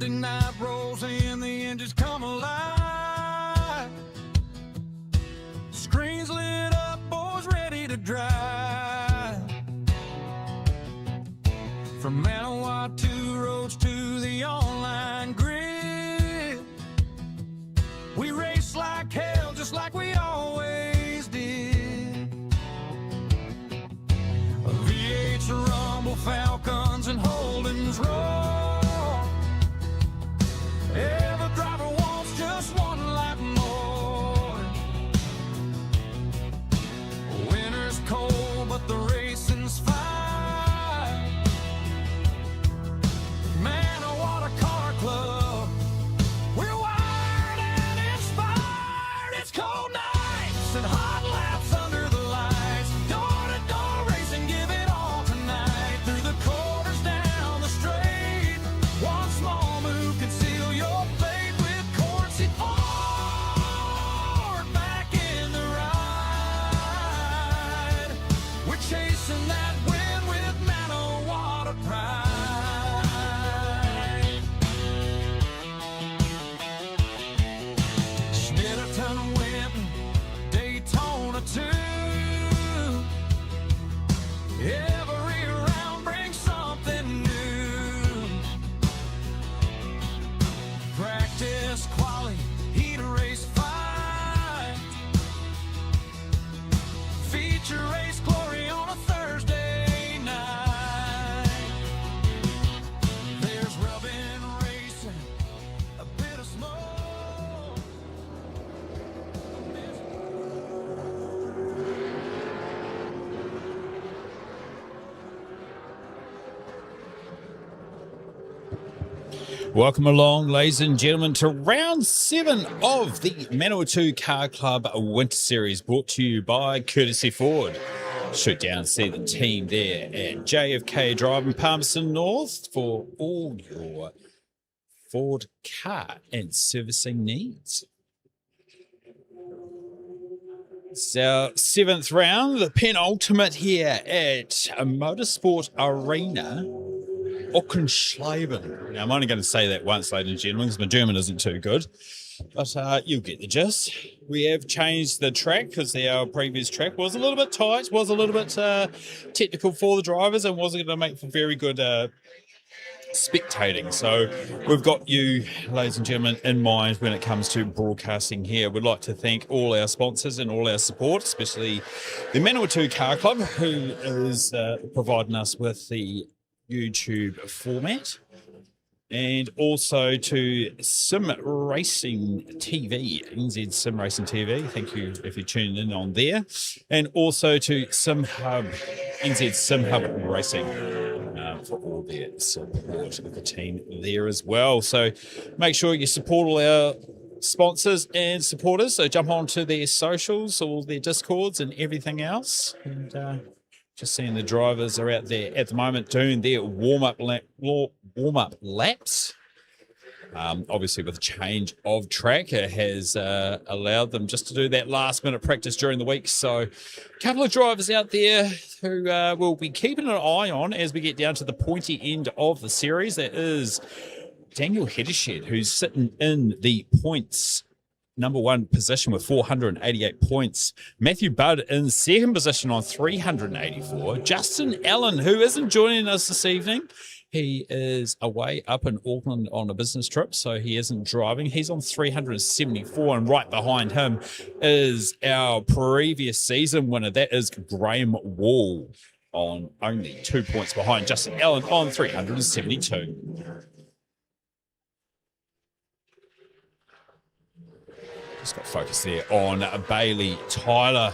Thursday night rolls in, the engines come alive. Screens lit up, boys ready to drive. From Manawatu roads to the online grid, we race like hell, just like we always did. A V8's rumble, Falcons and Holdens roll. Every driver wants just one lap more. Winter's cold, but the racing's fine. Manawatu Car Club, we're wired and inspired. It's cold nights and hot laps under the lights. Door-to-door racing, give it all tonight. Through the corners, down the straight. One small move can seal your fate. With corn seat forward, back in the ride. We're chasing that win with Manawatu pride. Snitterton went Daytona too. Every round brings something new. Practice, quali, heat race, fight. Feature race glory on a Thursday night. There's rubbing, racing, a bit of smoke. Welcome along, ladies and gentlemen, to round 7 of the Manawatu Car Club Winter Series, brought to you by Courtesy Ford. Shoot down and see the team there at JFK Drive in Palmerston North for all your Ford car and servicing needs. It's our 7th round, the penultimate here at Motorsport Arena, Ockenschleiben. Now, I'm only going to say that once, ladies and gentlemen, because my German isn't too good. But you'll get the gist. We have changed the track because our previous track was a little bit tight, was a little bit technical for the drivers, and wasn't going to make for very good spectating. So we've got you, ladies and gentlemen, in mind when it comes to broadcasting here. We'd like to thank all our sponsors and all our support, especially the Manawatu Car Club, who is providing us with the YouTube format, and also to Sim Racing TV, NZ Sim Racing TV. Thank you if you're tuning in on there, and also to Sim Hub, NZ Sim Hub Racing, for all their support of the team there as well. So make sure you support all our sponsors and supporters. So jump onto their socials, all their Discords and everything else, and just seeing the drivers are out there at the moment doing their warm-up laps. Obviously, with a change of track, it has allowed them just to do that last-minute practice during the week. So a couple of drivers out there who we'll be keeping an eye on as we get down to the pointy end of the series. That is Daniel Heddershed, who's sitting in the points number 1 position with 488 points. Matthew Budd in second position on 384. Justin Allen, who isn't joining us this evening, he is away up in Auckland on a business trip, so he isn't driving. He's on 374, and right behind him is our previous season winner. That is Graham Wall, on only 2 points behind Justin Allen on 372. Just got focus there on Bailey Tyler.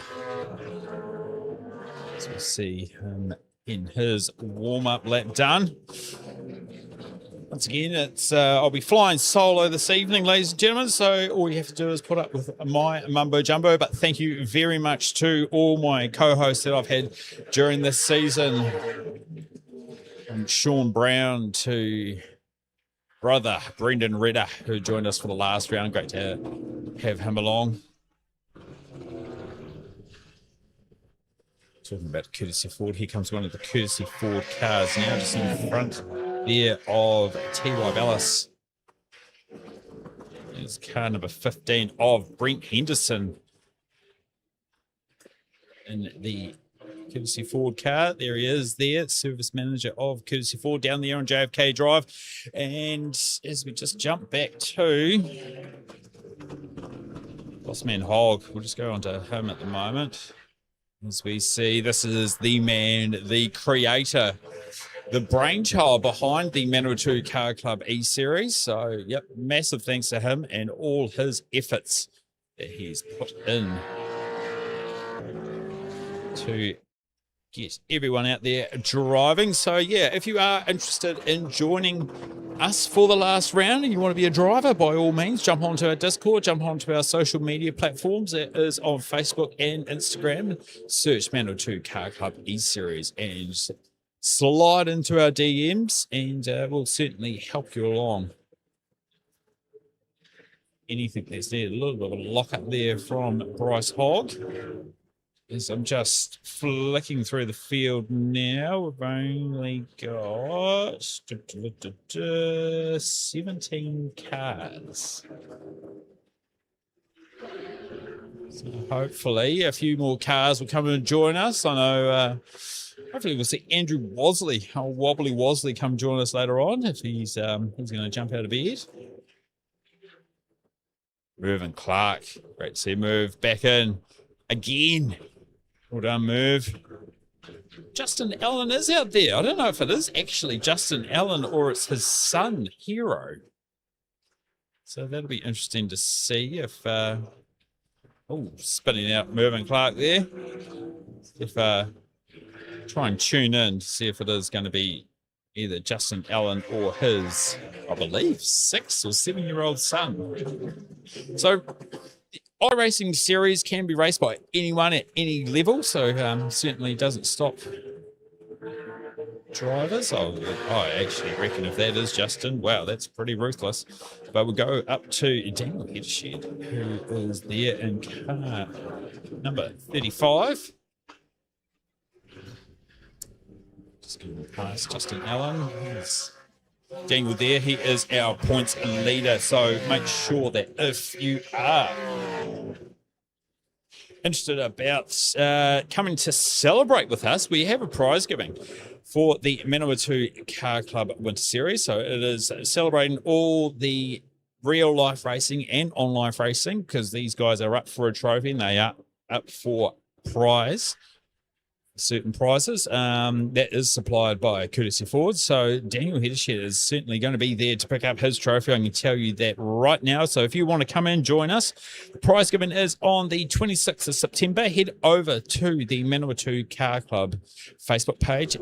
So we'll see him in his warm-up lap done. Once again, it's I'll be flying solo this evening, ladies and gentlemen, so all you have to do is put up with my mumbo-jumbo, but thank you very much to all my co-hosts that I've had during this season, from Sean Brown to brother Brendan Redder, who joined us for the last round. Great to have him along. Talking about Courtesy Ford, here comes one of the Courtesy Ford cars now, just in front there of T.Y. Ballas. It's car number 15 of Brent Henderson in the Courtesy Ford car. There he is there, service manager of Courtesy Ford down there on JFK Drive. And as we just jump back to Bossman Hogg, we'll just go on to him at the moment. As we see, this is the man, the creator, the brainchild behind the Manawatu Car Club E-Series. So, yep, massive thanks to him and all his efforts that he's put in to get everyone out there driving. So, yeah, if you are interested in joining us for the last round and you want to be a driver, by all means, jump onto our Discord, jump onto our social media platforms. It is on Facebook and Instagram. Search Manawatu Car Club E-Series and slide into our DMs and we'll certainly help you along. Anything that's there, a little bit of a lock up there from Bryce Hogg. As I'm just flicking through the field now, we've only got 17 cars. So hopefully a few more cars will come and join us. I know hopefully we'll see Andrew Wosley, Wobbly Wosley, come join us later on if he's going to jump out of bed. Mervyn Clark, great to see Merv back in again. Well done, Merv. Justin Allen is out there. I don't know if it is actually Justin Allen or it's his son, Hero. So that'll be interesting to see if... spinning out Mervyn Clark there. If try and tune in to see if it is going to be either Justin Allen or his, I believe, 6 or 7-year-old son. So... iRacing series can be raced by anyone at any level, so certainly doesn't stop drivers. I actually reckon if that is Justin, wow, that's pretty ruthless. But we'll go up to Daniel Hedgeshed, who is there in car number 35. Just going past Justin Allen. There's Daniel there, he is our points leader, so make sure that if you are interested about coming to celebrate with us, we have a prize giving for the Manawatu Car Club Winter Series. So it is celebrating all the real life racing and online racing, because these guys are up for a trophy and they are up for certain prizes that is supplied by Courtesy Ford. So Daniel Hedgeshed is certainly going to be there to pick up his trophy. I can tell you that right now. So if you want to come in, join us. The prize given is on the 26th of September. Head over to the Manawatu Car Club Facebook page.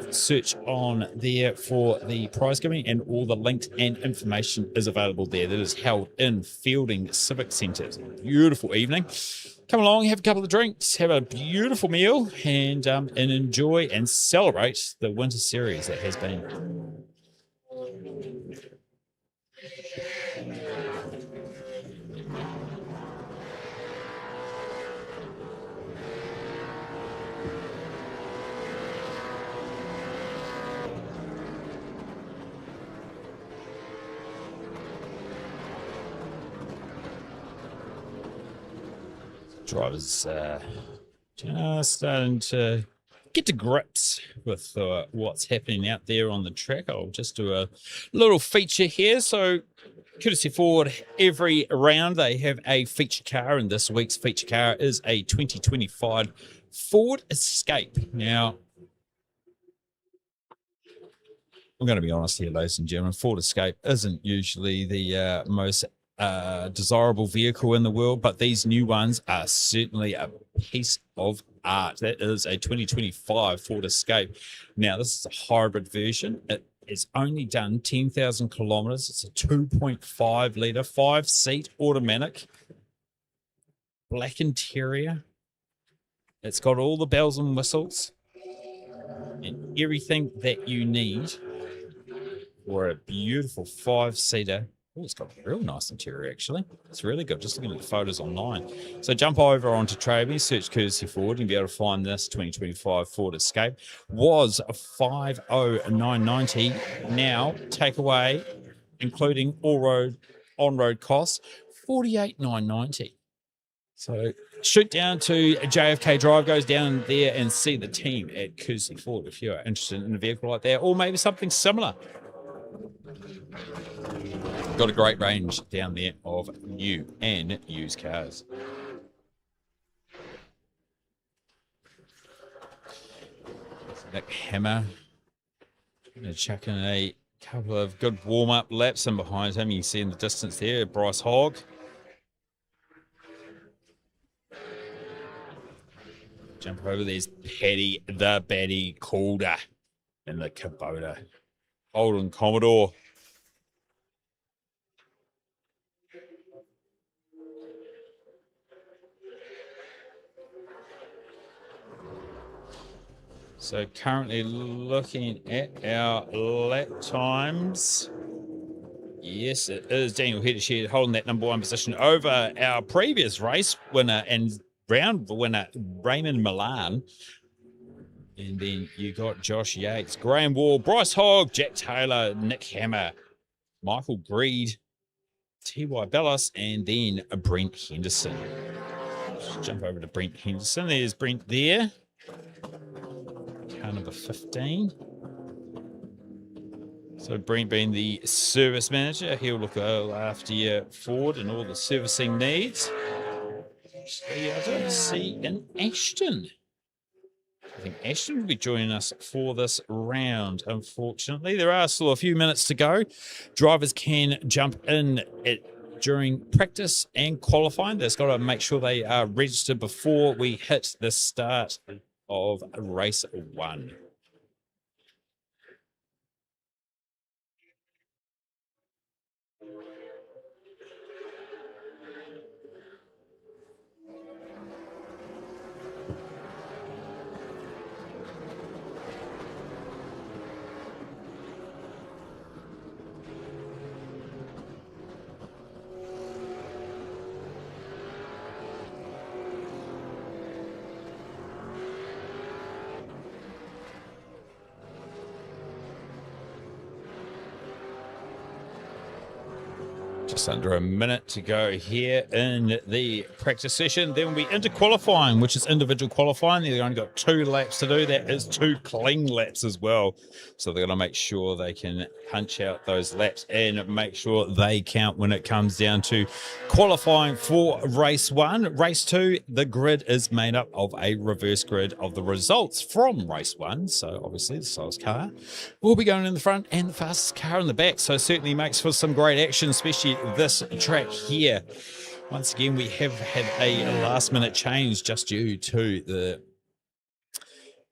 Search on there for the prize giving, and all the links and information is available there. That is held in Fielding Civic Centre. Beautiful evening. Come along, have a couple of drinks, have a beautiful meal, and enjoy and celebrate the winter series that has been. Drivers just starting to get to grips with what's happening out there on the track. I'll just do a little feature here. So Courtesy Ford, every round they have a feature car, and this week's feature car is a 2025 Ford Escape. Now, I'm going to be honest here, ladies and gentlemen, Ford Escape isn't usually the most desirable vehicle in the world, but these new ones are certainly a piece of art. That is a 2025 Ford Escape. Now, this is a hybrid version. It is only done 10,000 kilometers. It's a 2.5 litre, 5-seat automatic, black interior. It's got all the bells and whistles and everything that you need for a beautiful 5-seater. Oh, it's got a real nice interior, actually. It's really good, just looking at the photos online. So jump over onto Traby, search Courtesy Ford, and be able to find this 2025 Ford Escape. Was a 50990. Now, take away, including all road on-road costs, 48,990. So shoot down to JFK Drive, goes down there and see the team at Coolsey Ford if you're interested in a vehicle like that, or maybe something similar. Got a great range down there of new and used cars. Nick Hammer chucking a couple of good warm-up laps, and behind him you see in the distance there Bryce Hogg. Jump over, there's Paddy the Batty Calder in the Kubota. Holden Commodore. So currently looking at our lap times. Yes, it is Daniel Hedgeshed holding that number one position over our previous race winner and round winner, Raymond Milan. And then you got Josh Yates, Graham Wall, Bryce Hogg, Jack Taylor, Nick Hammer, Michael Greed, T.Y. Bellis, and then Brent Henderson. Let's jump over to Brent Henderson. There's Brent there. Car number 15. So Brent being the service manager, he'll look after your Ford and all the servicing needs. Actually, I don't see an Ashton. I think Ashton will be joining us for this round. Unfortunately, there are still a few minutes to go. Drivers can jump in during practice and qualifying. They've got to make sure they are registered before we hit the start of race 1. Just under a minute to go here in the practice session. Then we'll be into qualifying, which is individual qualifying. They've only got 2 laps to do. That is 2 clean laps as well. So they're going to make sure they can punch out those laps and make sure they count when it comes down to qualifying for race 1. Race 2, the grid is made up of a reverse grid of the results from race 1. So obviously the slowest car will be going in the front and the fastest car in the back. So certainly makes for some great action, especially this track here. Once again, we have had a last minute change just due to the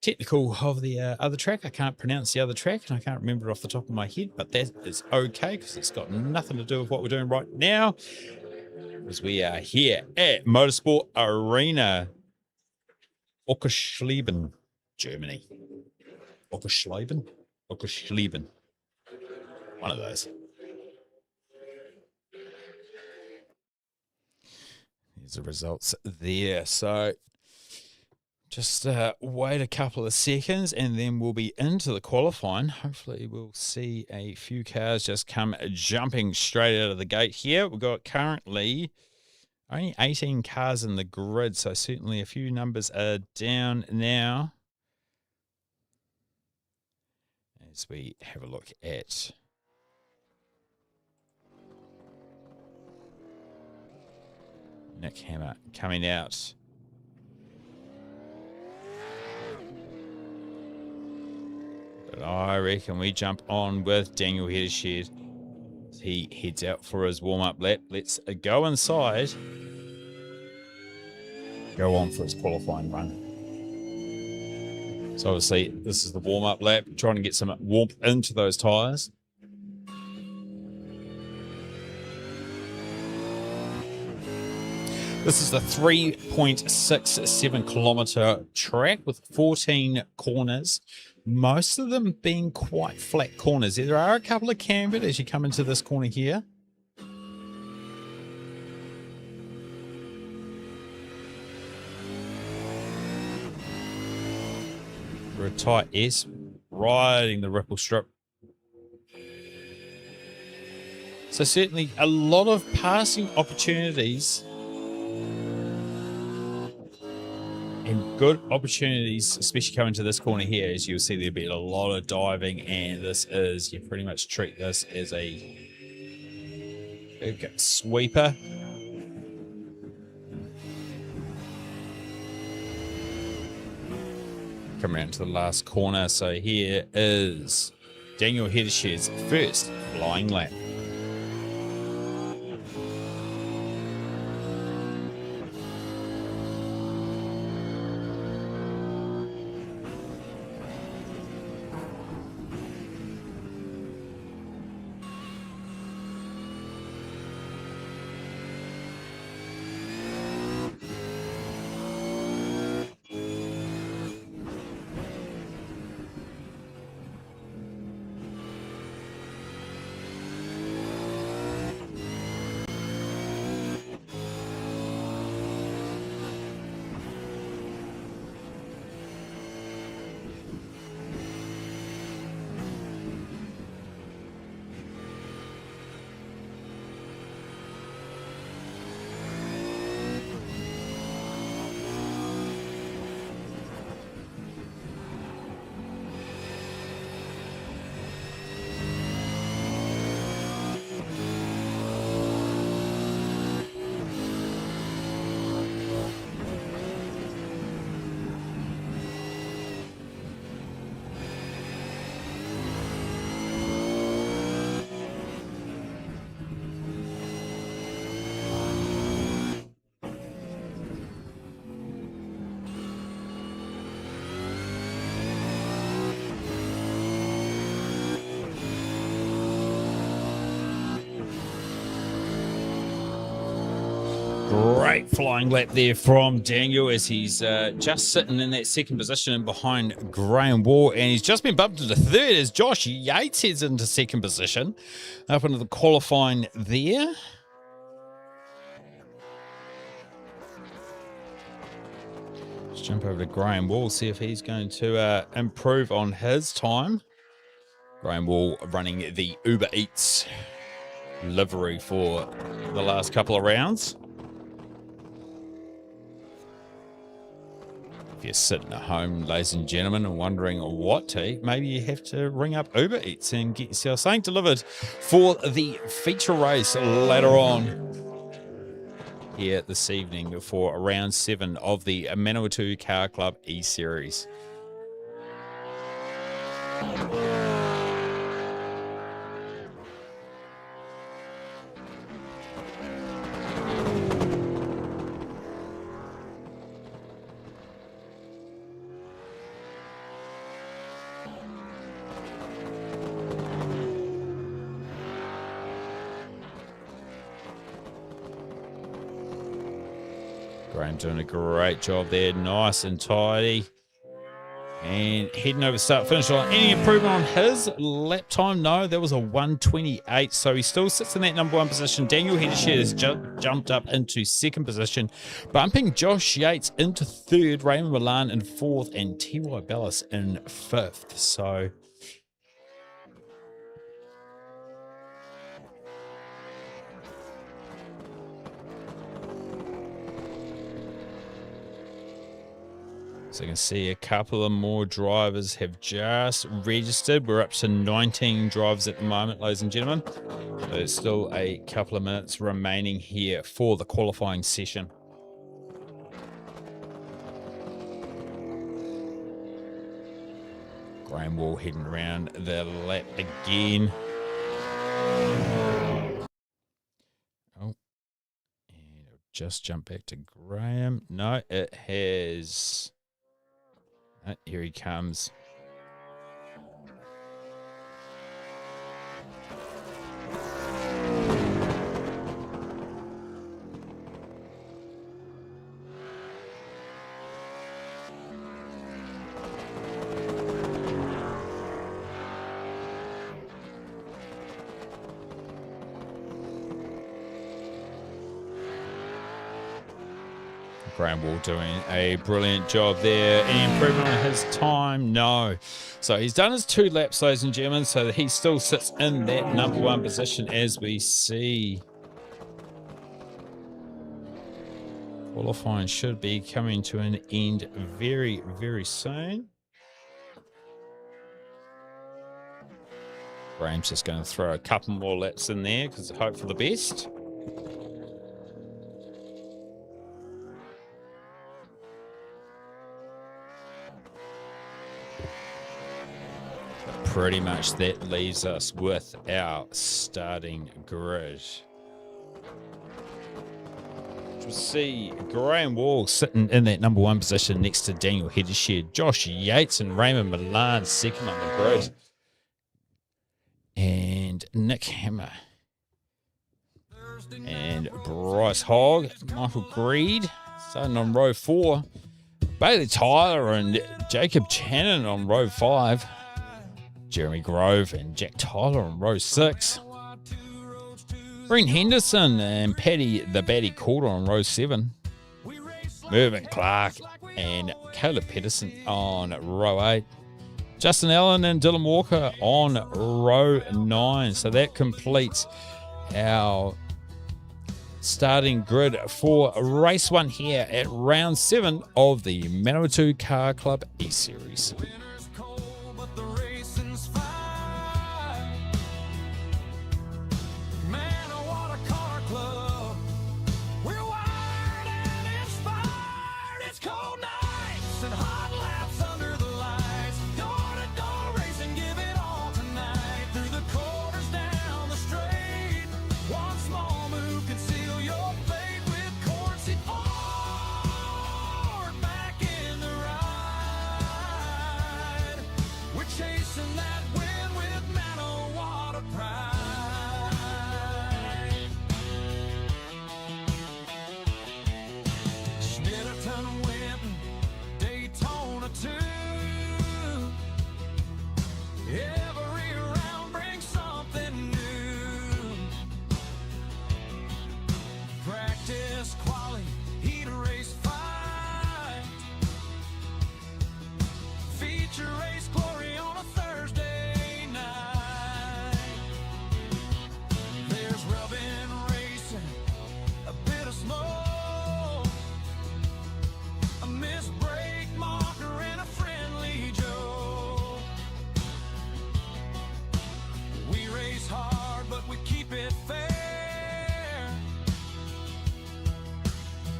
technical of the other track. I can't pronounce the other track and I can't remember it off the top of my head, but that is okay because it's got nothing to do with what we're doing right now, as we are here at Motorsport Arena, Ockerschleben, Germany. Ockerschleben? Ockerschleben. One of those. Here's the results there. So just wait a couple of seconds and then we'll be into the qualifying. Hopefully we'll see a few cars just come jumping straight out of the gate here. We've got currently only 18 cars in the grid, so certainly a few numbers are down now. As we have a look at Nick Hammer coming out. But I reckon we jump on with Daniel Hedgeshed. He heads out for his warm-up lap. Let's go inside. Go on for his qualifying run. So obviously this is the warm-up lap, trying to get some warmth into those tyres. This is the 3.67 kilometre track with 14 corners, most of them being quite flat corners. There are a couple of cambered as you come into this corner here. For a tight S, riding the ripple strip. So certainly a lot of passing opportunities and good opportunities, especially coming to this corner here. As you'll see, there'll be a lot of diving, and this is, you pretty much treat this as a big sweeper. Come around to the last corner. So here is Daniel Hedish's first flying lap. Great flying lap there from Daniel as he's just sitting in that second position behind Graham Wall, and he's just been bumped into third as Josh Yates heads into second position up into the qualifying there. Let's jump over to Graham Wall, see if he's going to improve on his time. Graham Wall running the Uber Eats livery for the last couple of rounds. If you're sitting at home, ladies and gentlemen, and wondering what to eat, maybe you have to ring up Uber Eats and get yourself something delivered for the feature race later on here this evening for round 7 of the Manawatu Car Club E-Series. Graham doing a great job there, nice and tidy. And heading over start finish line. Any improvement on his lap time? No, that was a 1:28. So he still sits in that number 1 position. Daniel Hedished has jumped up into second position, bumping Josh Yates into third, Raymond Milan in fourth, and T.Y. Bellis in fifth. So you can see a couple of more drivers have just registered. We're up to 19 drivers at the moment, ladies and gentlemen. So there's still a couple of minutes remaining here for the qualifying session. Graham Wall heading around the lap again. Oh, and it'll just jump back to Graham. No, it has... Here he comes. Graham Wall doing a brilliant job there. Any improvement on his time? No. So he's done his 2 laps, ladies and gentlemen, so he still sits in that number 1 position as we see. Qualifying should be coming to an end very, very soon. Graham's just going to throw a couple more laps in there because I hope for the best. Pretty much that leaves us with our starting grid. We'll see Graham Wall sitting in that number 1 position next to Daniel Heddershed, Josh Yates and Raymond Milan second on the grid. And Nick Hammer and Bryce Hogg, Michael Greed starting on row 4. Bailey Tyler and Jacob Channon on row 5. Jeremy Grove and Jack Tyler on row 6. Brent Henderson and Paddy the Batty Calder on row 7. Mervyn Clark and Caleb Pedersen on row 8. Justin Allen and Dylan Walker on row 9. So that completes our starting grid for race 1 here at round 7 of the Manawatu Car Club E-Series. Manawatu Car Club. We're wired and inspired. It's cold nights and hot laps under the lights. Door-to-door racing, give it all tonight. Through the quarters, down the straight. One small move can seal your fate with Corsi forward, back in the ride. We're chasing that win with Manawatu pride. Schnitterton Winton, Daytona 2. Every round brings something new. Practice, quality, heat race fight. Feature race glory on a Thursday night. There's rubbing, racing, a bit of smoke, a missed brake marker and a friendly joke. We race hard, but we keep it fair.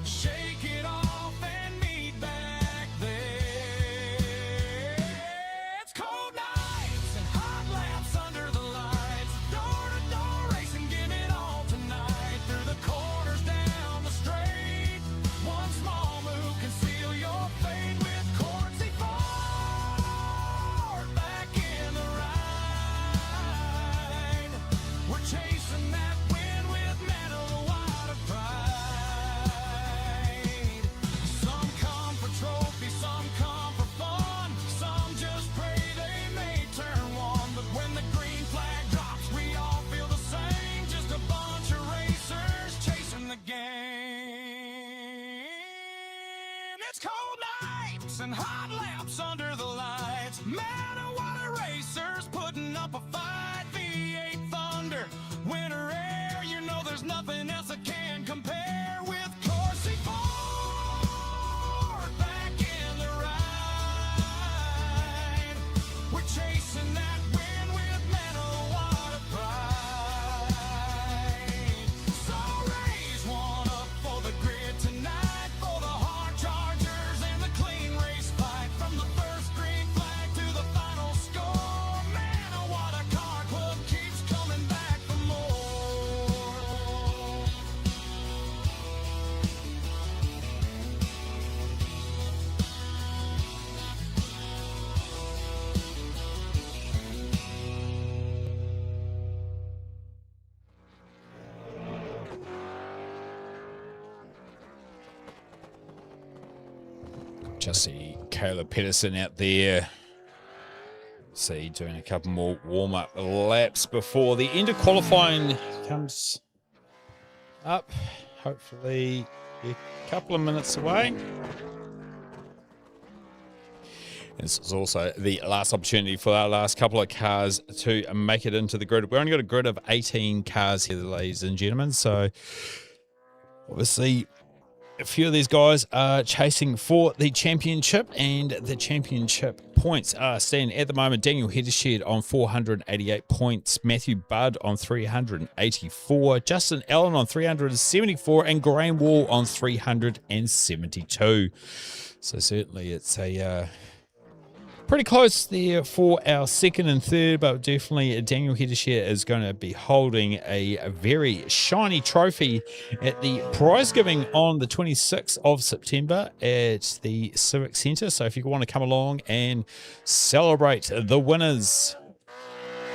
Shake it off and meet back there. It's cold nights and hot laps under the lights. Door-to-door racing, give it all tonight. Through the corners, down the straight. One small move can seal your fate with Corsi forward, back in the ride. We're chasing that win with Manawatu pride. Some come for trophies, some come for fun. Some just pray they may turn one. But when the green flag drops, we all feel the same. Just a bunch of racers chasing the game. It's cold nights and hot laps under the lights. Manawatu racers putting up a fight. V8 Thunder, winter air. You know there's nothing else that can compare with Corsi forward, back in the ride. We're chasing that win with Manawatu pride. So raise one up for the grid tonight, for the hard chargers and the clean race fight. From the first green flag to the final score, Manawatu Car Club keeps coming back for more. Just see Caleb Pedersen out there. See, doing a couple more warm-up laps before the end of qualifying comes up. Hopefully A couple of minutes away. This is also the last opportunity for our last couple of cars to make it into the grid. We've only got a grid of 18 cars here, ladies and gentlemen. So obviously a few of these guys are chasing for the championship, and the championship points are standing at the moment. Daniel Heddershed on 488 points, Matthew Budd on 384, Justin Allen on 374, and Graham Wall on 372. So certainly it's a pretty close there for our second and third, but definitely Daniel Heddershed is going to be holding a very shiny trophy at the prize giving on the 26th of September at the Civic Centre. So if you want to come along and celebrate the winners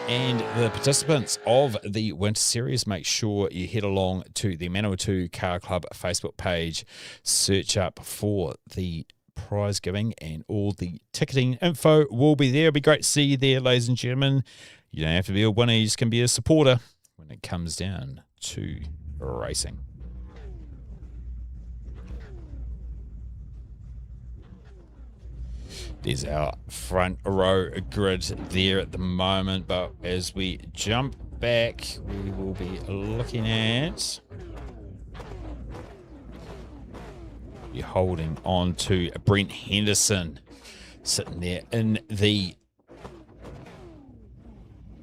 and the participants of the Winter Series, make sure you head along to the Manawatu Car Club Facebook page, search up for the prize giving, and all the ticketing info will be there. It'll be great to see you there, ladies and gentlemen. You don't have to be a winner, you just can be a supporter when it comes down to racing. There's our front row grid there at the moment, but as we jump back, we will be looking at you're holding on to Brent Henderson sitting there in the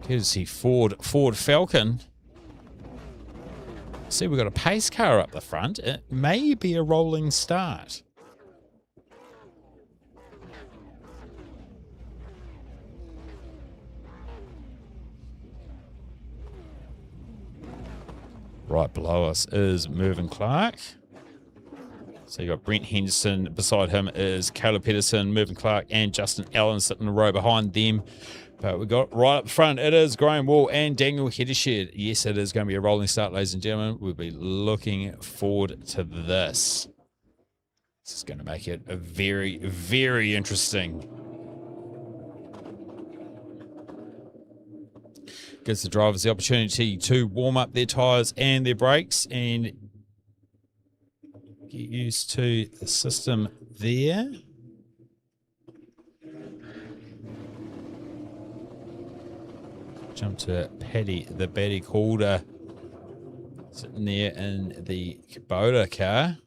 courtesy Ford Falcon. See, we've got a pace car up the front. It may be a rolling start. Right below us is Mervyn Clark. So you got Brent Henderson, beside him is Caleb Pedersen, Mervyn Clark, and Justin Allen sitting in a row behind them. But we got right up front, it is Graham Wall and Daniel Heddershed. Yes, it is going to be a rolling start, ladies and gentlemen. We'll be looking forward to this. This is going to make it a very, very interesting. Gives the drivers the opportunity to warm up their tyres and their brakes and get used to the system there. Jump to Paddy the Batty Calder sitting there in the Kubota car.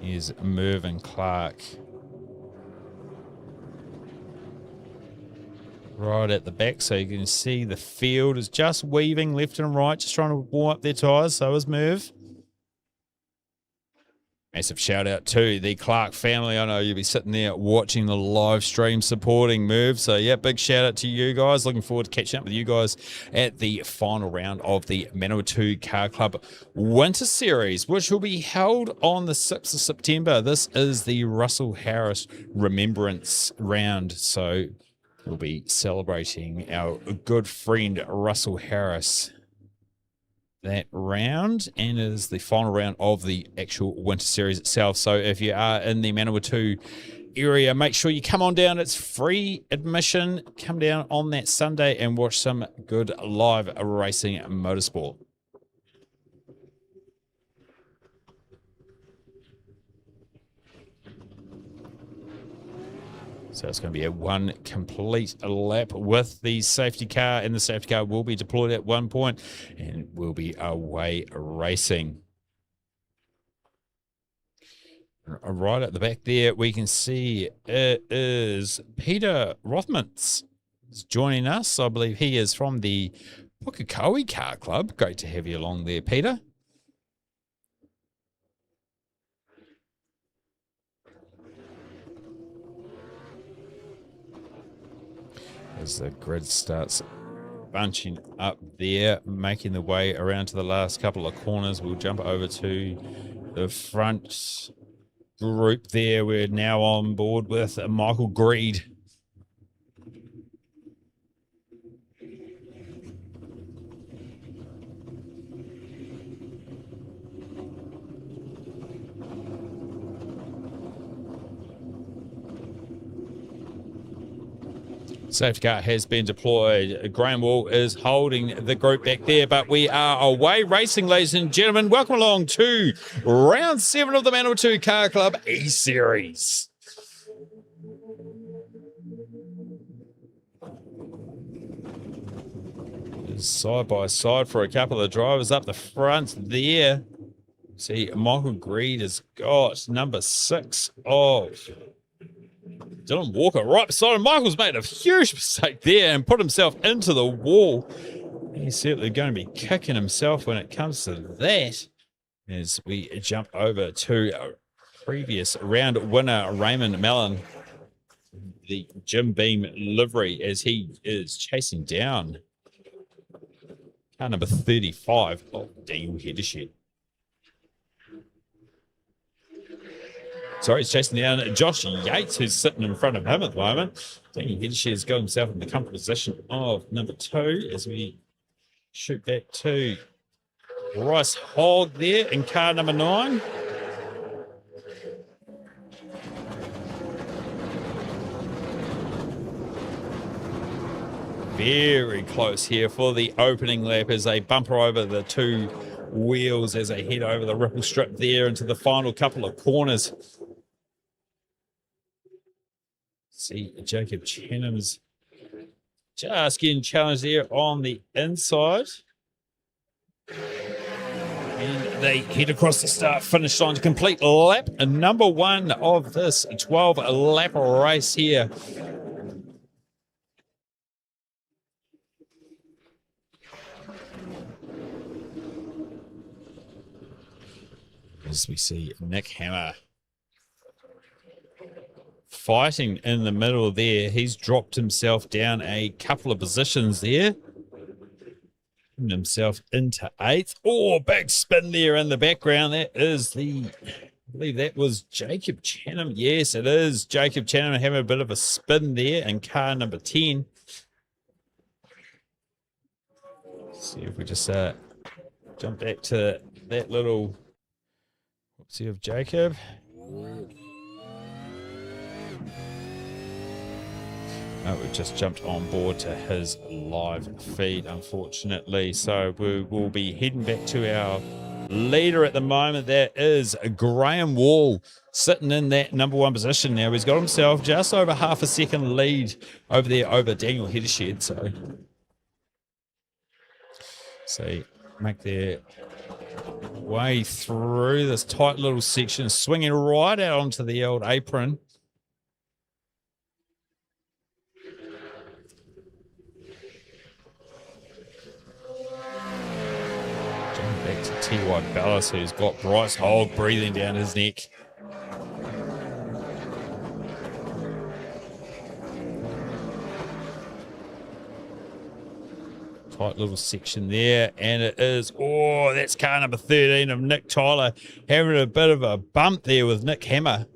Here's Mervyn Clark. Right at the back, so you can see the field is just weaving left and right, just trying to warm up their tyres. So is Merv. Massive shout out to the Clark family. I know you'll be sitting there watching the live stream supporting Merv. So yeah, big shout out to you guys. Looking forward to catching up with you guys at the final round of the Manawatu Car Club Winter Series, which will be held on the 6th of September. This is the Russell Harris Remembrance Round. So we'll be celebrating our good friend Russell Harris that round, and it is the final round of the actual Winter Series itself. So if you are in the Manawatu area, make sure you come on down. It's free admission. Come down on that Sunday and watch some good live racing motorsport. So it's going to be a one complete lap with the safety car, and the safety car will be deployed at one point and will be away racing. Right at the back there, we can see it is Peter Rothmans joining us. I believe he is from the Pukekohe Car Club. Great to have you along there, Peter. As the grid starts bunching up there, making the way around to the last couple of corners, we'll jump over to the front group there. We're now on board with Michael Greed. Safety car has been deployed. Graham Wall is holding the group back there, but we are away racing, ladies and gentlemen. Welcome along to round 7 of the Manawatu Car Club E-Series. Side by side for a couple of drivers up the front there. See, Michael Greed has got number 6 of Dylan Walker right beside him. Michael's made a huge mistake there and put himself into the wall. He's certainly going to be kicking himself when it comes to that. As we jump over to previous round winner Raymond Mellon, the Jim Beam livery, as he is chasing down car number 35 of Daniel Heddershed. Sorry, he's chasing down Josh Yates, who's sitting in front of him at the moment. Daniel Heddershed's got himself in the comfort position of number 2 as we shoot back to Bryce Hogg there in car number 9. Very close here for the opening lap as they bumper over the 2 wheels as they head over the ripple strip there into the final couple of corners. See Jacob Chenham's just getting challenged there on the inside. And they head across the start-finish line to complete lap number 1 of this 12-lap race here. As we see Nick Hammer fighting in the middle there. He's dropped himself down a couple of positions there. Putting himself into 8th. Oh, big spin there in the background. That is I believe that was Jacob Chanham. Yes, it is Jacob Chanham having a bit of a spin there in car number 10. Let's see if we just jump back to that little whoopsie of Jacob. We've just jumped on board to his live feed, unfortunately. So we will be heading back to our leader at the moment. That is Graham Wall, sitting in that number 1 position now. He's got himself just over half a second lead over there over Daniel Heddershed. So make their way through this tight little section, swinging right out onto the old apron. Back to T.Y. Ballas, who's got Bryce Hogg breathing down his neck. Tight little section there, and it is, that's car number 13 of Nick Tyler having a bit of a bump there with Nick Hammer.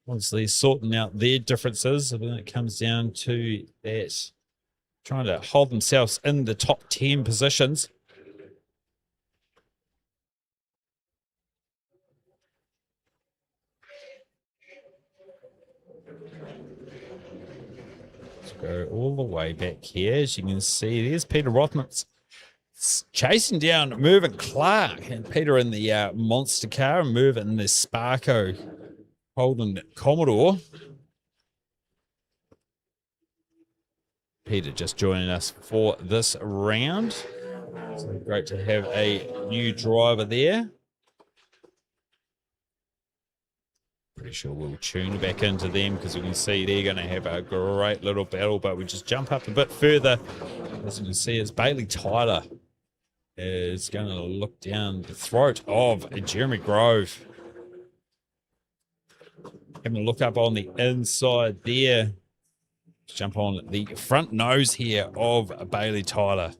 Obviously sorting out their differences when it comes down to that. Trying to hold themselves in the top 10 positions. Let's go all the way back here. As you can see, there's Peter Rothman's chasing down Mervyn Clark. And Peter in the monster car, and Mervyn in the Sparko Holden Commodore. Peter just joining us for this round. So great to have a new driver there. Pretty sure we'll tune back into them because you can see they're going to have a great little battle, but we just jump up a bit further. As you can see, it's Bailey Tyler is going to look down the throat of Jeremy Grove. Having a look up on the inside there. Jump on the front nose here of Bailey Tyler.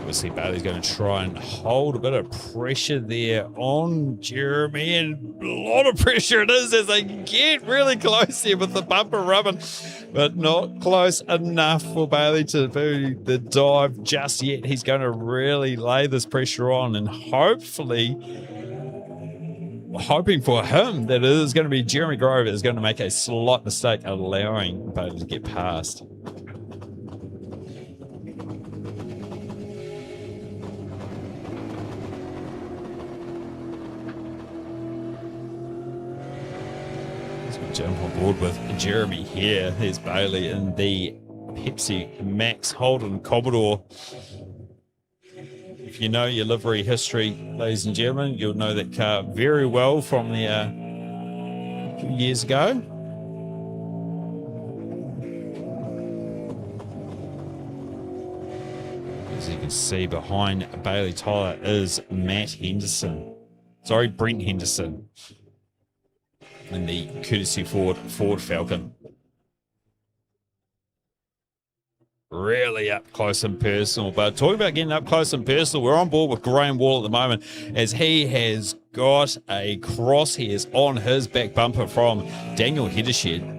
Obviously, Bailey's going to try and hold a bit of pressure there on Jeremy, and a lot of pressure it is as they get really close here with the bumper rubbing, but not close enough for Bailey to do the dive just yet. He's going to really lay this pressure on, and hoping for him that it is going to be Jeremy Grove is going to make a slight mistake allowing Bailey to get past. Jump on board with Jeremy here. There's Bailey in the Pepsi Max Holden Commodore. If you know your livery history, ladies and gentlemen, you'll know that car very well from the few years ago. As you can see behind Bailey Tyler is Brent Henderson. In the courtesy Ford Falcon. Really up close and personal. But talking about getting up close and personal, we're on board with Graham Wall at the moment as he has got a crosshairs on his back bumper from Daniel Heddershed.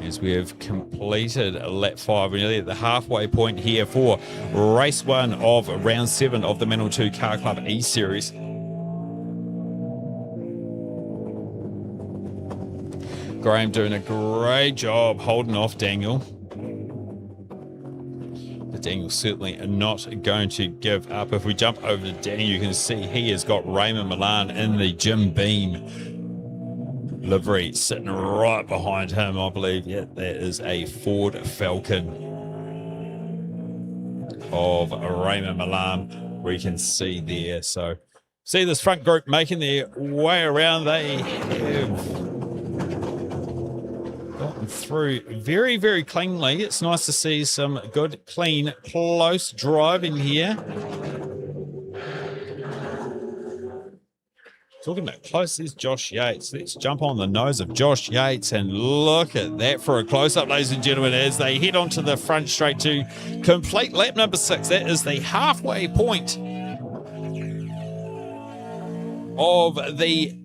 As we have completed lap 5, we're nearly at the halfway point here for race 1 of round 7 of the Manawatu Car Club E-Series. Graham doing a great job holding off Daniel. But Daniel's certainly not going to give up. If we jump over to Daniel, you can see he has got Raymond Milan in the Jim Beam livery sitting right behind him, I believe. Yeah, that is a Ford Falcon of Raymond Milan we can see there. So see this front group making their way around. They have gotten through very, very cleanly. It's nice to see some good, clean, close driving here. Talking about close is Josh Yates. Let's jump on the nose of Josh Yates and look at that for a close-up, ladies and gentlemen, as they head onto the front straight to complete lap number 6. That is the halfway point of the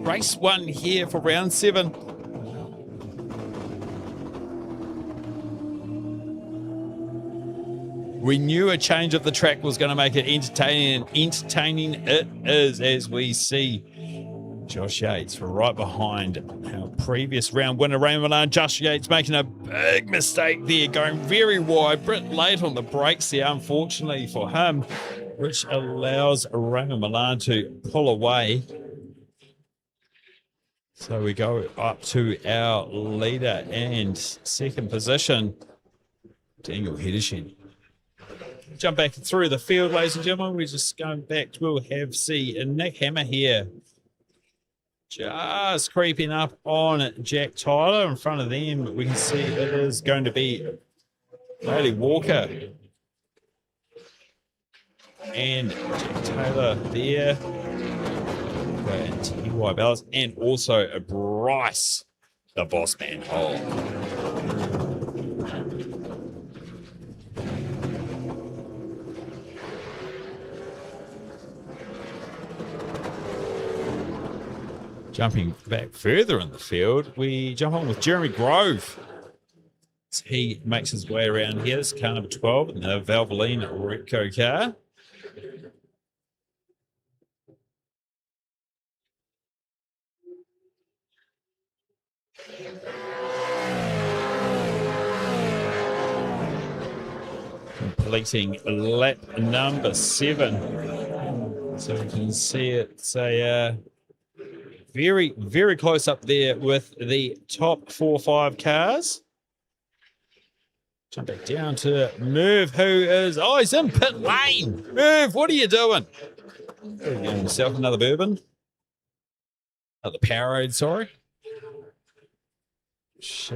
race 1 here for round 7. We knew a change of the track was going to make it entertaining, and entertaining it is, as we see Josh Yates right behind our previous round winner, Raymond Milan. Josh Yates making a big mistake there, going very wide, bit late on the brakes there, unfortunately for him, which allows Raymond Milan to pull away. So we go up to our leader and second position, Daniel Heddershed. Jump back through the field, ladies and gentlemen. We're just going back. We'll have see Nick Hammer here. Just creeping up on Jack Tyler. In front of them, we can see it is going to be Bailey Walker and Jack Taylor there. And T.Y. Bells. And also Bryce, the boss man. Jumping back further in the field, we jump on with Jeremy Grove. He makes his way around here. This is car number 12 in the Valvoline Repco car. Completing lap number 7. So you can see it's a very, very close up there with the top 4 or 5 cars. Jump back down to Merv, who is, he's in pit lane. Merv, what are you doing? Getting yourself another bourbon. Another Powerade, sorry. Which,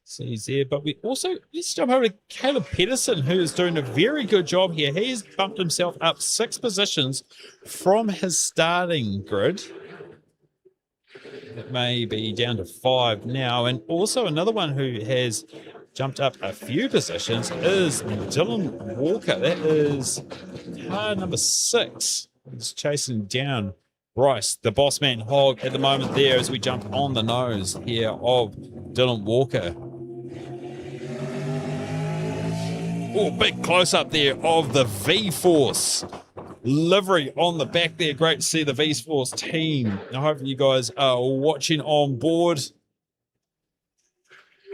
sees there. But we also, let's jump over to Caleb Pedersen, who is doing a very good job here. He's bumped himself up 6 positions from his starting grid. It may be down to 5 now. And also another one who has jumped up a few positions is Dylan Walker. That is car number 6. He's chasing down Bryce, the boss man hog, at the moment there as we jump on the nose here of Dylan Walker. Oh, big close-up there of the V-Force livery on the back there. Great to see the V-Force team. I hope you guys are watching on board.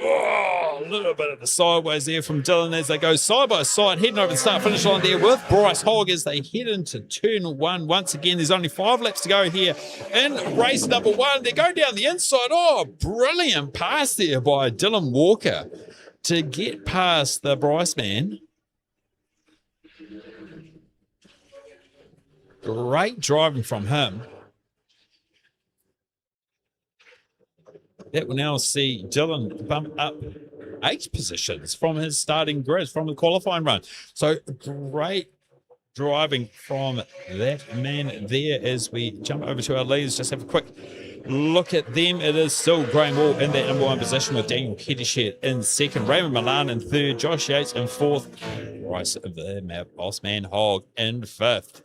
Oh, a little bit of the sideways there from Dylan as they go side by side, heading over the start-finish line there with Bryce Hogg as they head into turn 1. Once again, there's only 5 laps to go here in race number 1. They're going down the inside. Oh, brilliant pass there by Dylan Walker to get past the Bryce man. Great driving from him. That will now see Dylan bump up 8 positions from his starting grid, from the qualifying run. So great driving from that man there as we jump over to our leaders. Just have a quick look at them. It is still Graham Wall in that number 1 position with Daniel Hedished in second, Raymond Milan in third, Josh Yates in fourth, Bryce of the boss man Hogg in fifth.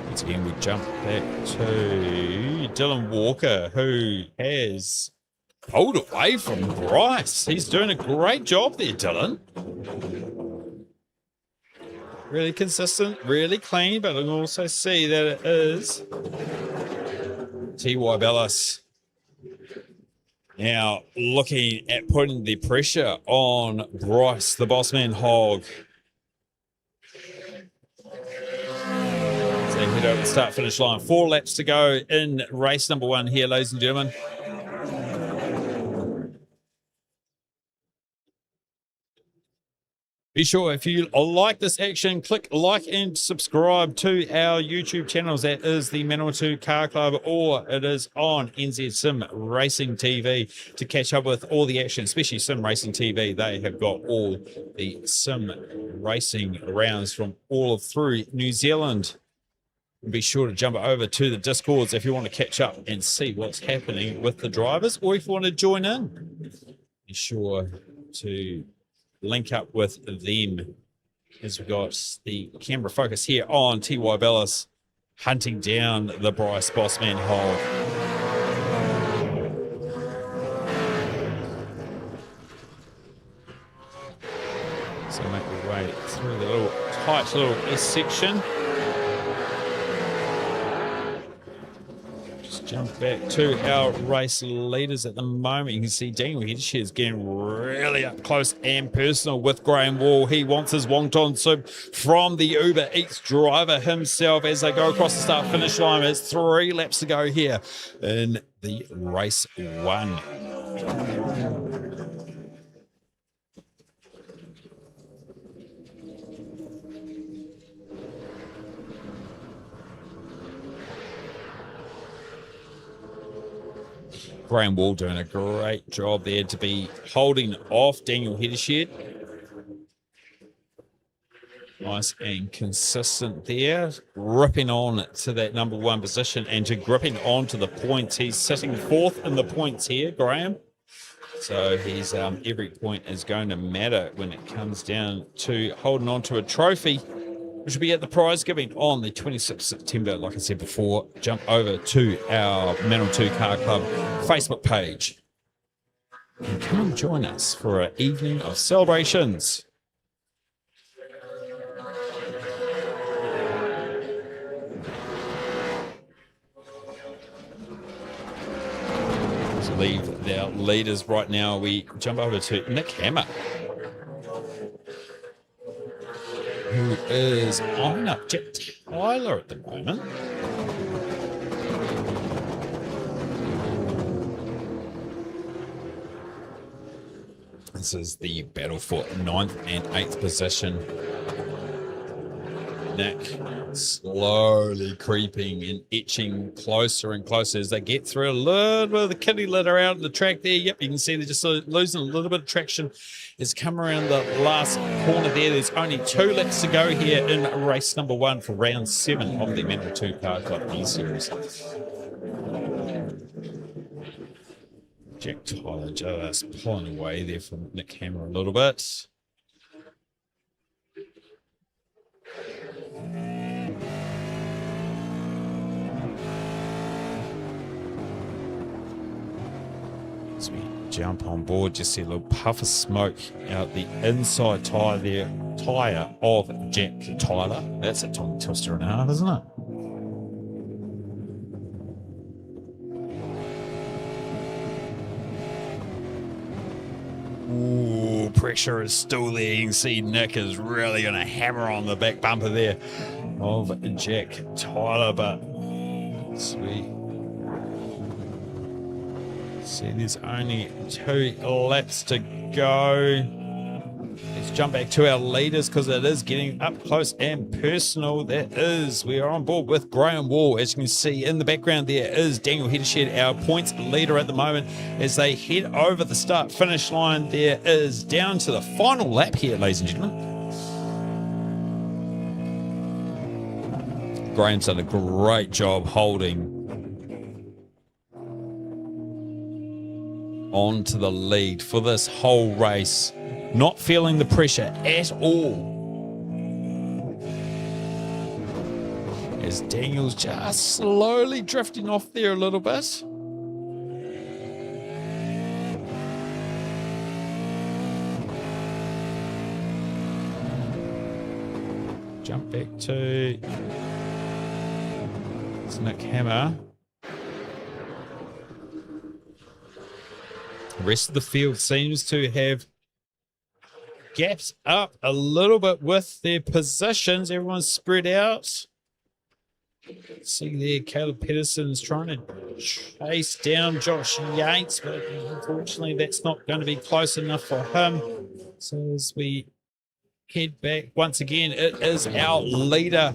Once again, we jump back to Dylan Walker, who has pulled away from Bryce. He's doing a great job there, Dylan. Really consistent, really clean, but I can also see that it is T.Y. Bellis now looking at putting the pressure on Bryce, the boss man Hogg. Head over the start finish line. 4 laps to go in race number 1 here, ladies and gentlemen. Be sure if you like this action, click like and subscribe to our YouTube channels. That is the Manawatu Car Club, or it is on NZ Sim Racing TV to catch up with all the action, especially Sim Racing TV. They have got all the sim racing rounds from all through New Zealand. Be sure to jump over to the Discords if you want to catch up and see what's happening with the drivers, or if you want to join in, be sure to link up with them as we've got the camera focus here on T.Y. Bellis hunting down the Bryce Bossman Hole. So make our way through the little tight little S section. Jump back to our race leaders at the moment. You can see Daniel Hedished is getting really up close and personal with Graham Wall. He wants his wonton soup from the Uber Eats driver himself as they go across the start finish line. It's 3 laps to go here in the race 1. Graham Wall doing a great job there to be holding off Daniel Hedished. Nice and consistent there, ripping on to that number 1 position and to gripping on to the points. He's sitting 4th in the points here, Graham. So he's every point is going to matter when it comes down to holding on to a trophy, which will be at the prize giving on the 26th of September. Like I said before, jump over to our Manawatu Car Club Facebook page and come and join us for an evening of celebrations. To leave our leaders right now, we jump over to Nick Hammer, who is eyeing up Jack Tyler at the moment. This is the battle for 9th and 8th position. Nick slowly creeping and etching closer and closer as they get through a little bit of the kitty litter out of the track there. Yep, you can see they're just losing a little bit of traction. It's come around the last corner there. There's only 2 laps to go here in race number 1 for round 7 of the Manawatu Car Club E-Series. Jack Tyler just pulling away there from Nick Hammer a little bit. As we jump on board, just see a little puff of smoke out the inside tyre of Jack Tyler. That's a tongue twister and a half, isn't it? Ooh, pressure is still there. You can see Nick is really going to hammer on the back bumper there of Jack Tyler, but sweet. See, there's only 2 laps to go. Let's jump back to our leaders because it is getting up close and personal. We are on board with Graham Wall. As you can see in the background, there is Daniel Heddershed, our points leader at the moment, as they head over the start finish line. There is down to the final lap here, ladies and gentlemen. Graham's done a great job holding on to the lead for this whole race, not feeling the pressure at all, as Daniel's just slowly drifting off there a little bit. Jump back to Nick Hammer. The rest of the field seems to have gaps up a little bit with their positions. Everyone's spread out. See there, Caleb Pedersen's trying to chase down Josh Yates, but unfortunately that's not going to be close enough for him. So as we head back, once again, it is our leader,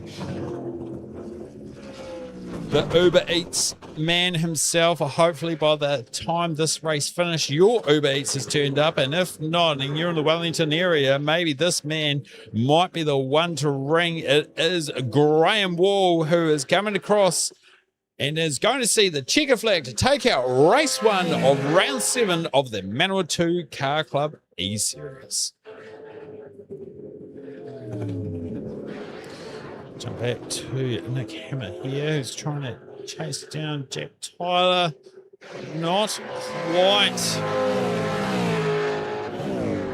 the Uber Eats man himself. Hopefully by the time this race finishes, your Uber Eats has turned up, and if not, and you're in the Wellington area, maybe this man might be the one to ring. It is Graham Wall, who is coming across and is going to see the checker flag to take out race 1 of round 7 of the Manawatu Car Club E-Series. Jump back to Nick Hammer here, who's trying to chase down Jack Tyler. Not quite.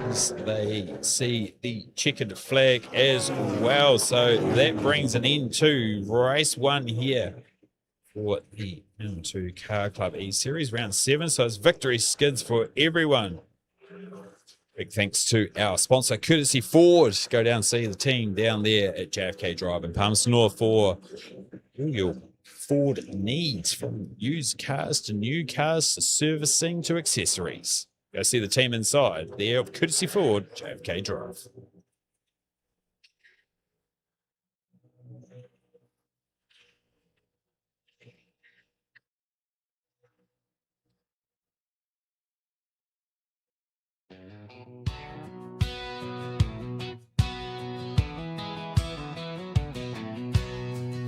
As they see the checkered flag as well. So that brings an end to race 1 here for the M2 Car Club E-Series, round 7. So it's victory skids for everyone. Big thanks to our sponsor, Courtesy Ford. Go down and see the team down there at JFK Drive in Palmerston North for all your Ford needs, from used cars to new cars to servicing to accessories. Go see the team inside there of Courtesy Ford, JFK Drive.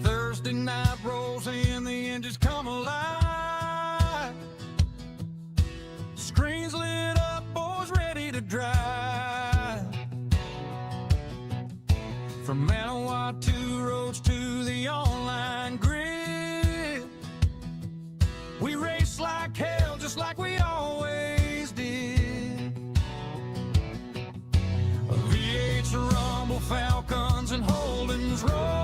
Thursday night rolls in, the engines come alive. Screens lit up, boys ready to drive. From Manawatu roads to the online grid, we race like hell, just like we always did. V8's Rumble, Falcons, and Holden's roll.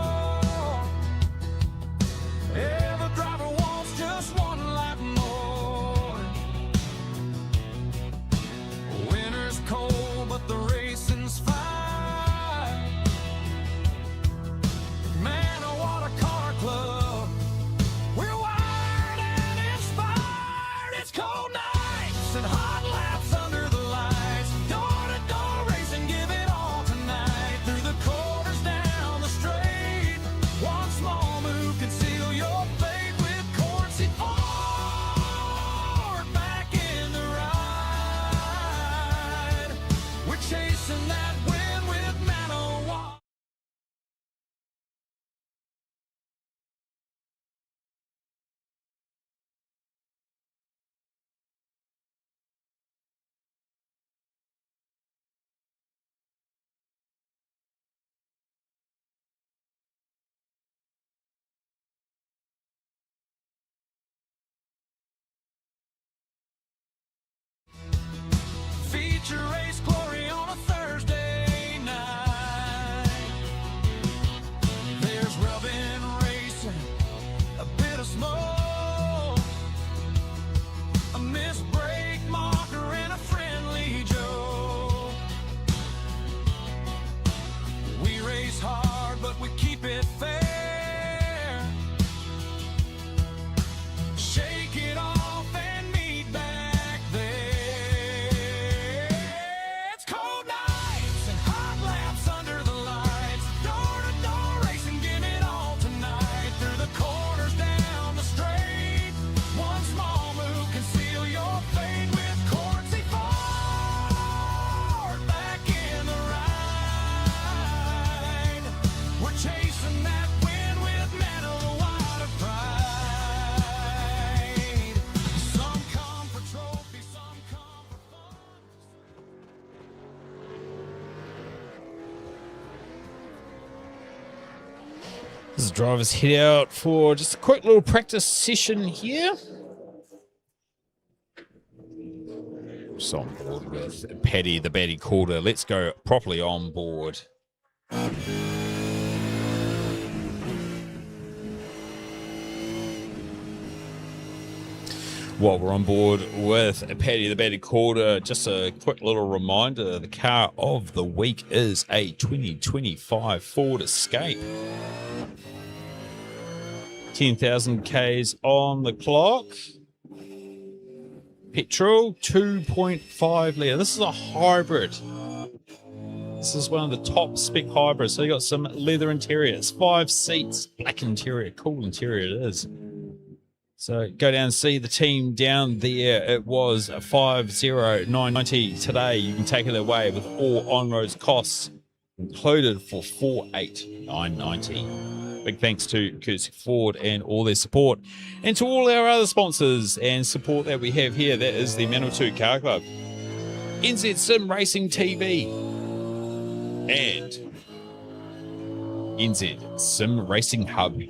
As drivers head out for just a quick little practice session here. So on board with Paddy the Batty Calder. Let's go properly on board. While we're on board with Paddy the Batty Calder, just a quick little reminder, the car of the week is a 2025 Ford Escape. 10,000 Ks on the clock. Petrol, 2.5 litre. This is a hybrid. This is one of the top spec hybrids. So you got some leather interiors, 5 seats, black interior, cool interior it is. So go down and see the team down there. It was a 50990 today. You can take it away with all on-road costs included for 48990. Big thanks to Courtesy Ford and all their support, and to all our other sponsors and support that we have here. That is the Manawatu Car Club, NZ Sim Racing TV, and NZ Sim Racing Hub.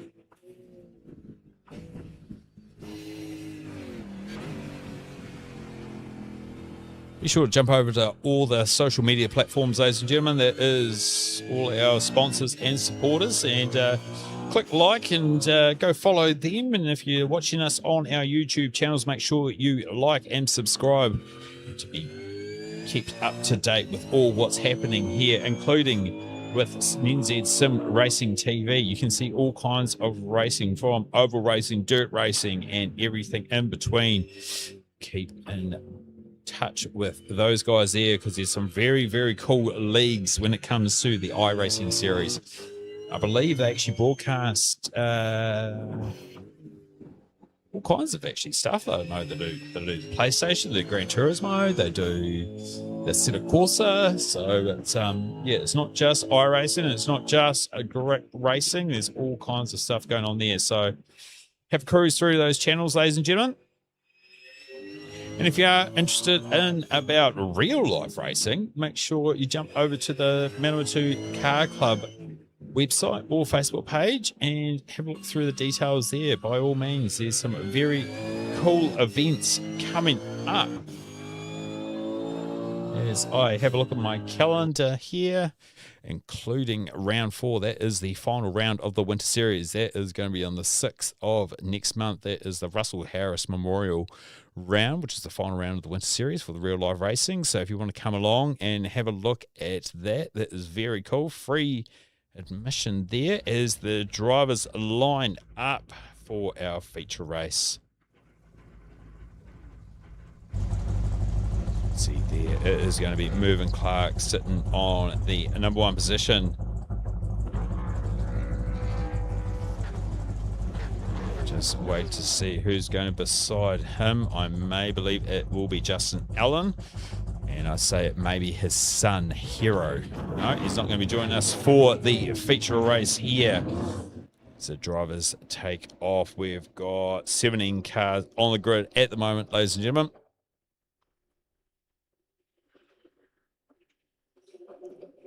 Be sure to jump over to all the social media platforms, ladies and gentlemen. That is all our sponsors and supporters. And click like and go follow them. And if you're watching us on our YouTube channels, make sure you like and subscribe to be kept up to date with all what's happening here, including with NZ Sim Racing TV. You can see all kinds of racing, from oval racing, dirt racing, and everything in between. Keep in touch with those guys there, because there's some very, very cool leagues when it comes to the iRacing series. I believe they actually broadcast all kinds of actually stuff. I know they do PlayStation, they do Gran Turismo, they do the Assetto Corsa. So it's it's not just iRacing, it's not just a direct racing. There's all kinds of stuff going on there. So have a cruise through those channels, ladies and gentlemen. And if you are interested in about real life racing, make sure you jump over to the Manawatu Car Club website or Facebook page and have a look through the details there. By all means, there's some very cool events coming up. As I have a look at my calendar here, including round 4, that is the final round of the winter series. That is going to be on the 6th of next month. That is the Russell Harris Memorial round, which is the final round of the winter series for the real life racing. So if you want to come along and have a look at that, that is very cool. Free admission there as the drivers line up for our feature race. See there, it is going to be Mervyn Clark sitting on the number 1 position. Just wait to see who's going beside him. I may believe it will be Justin Allen, and I say it may be his son Hero. No, he's not going to be joining us for the feature race here. So drivers take off. We've got 17 cars on the grid at the moment, ladies and gentlemen.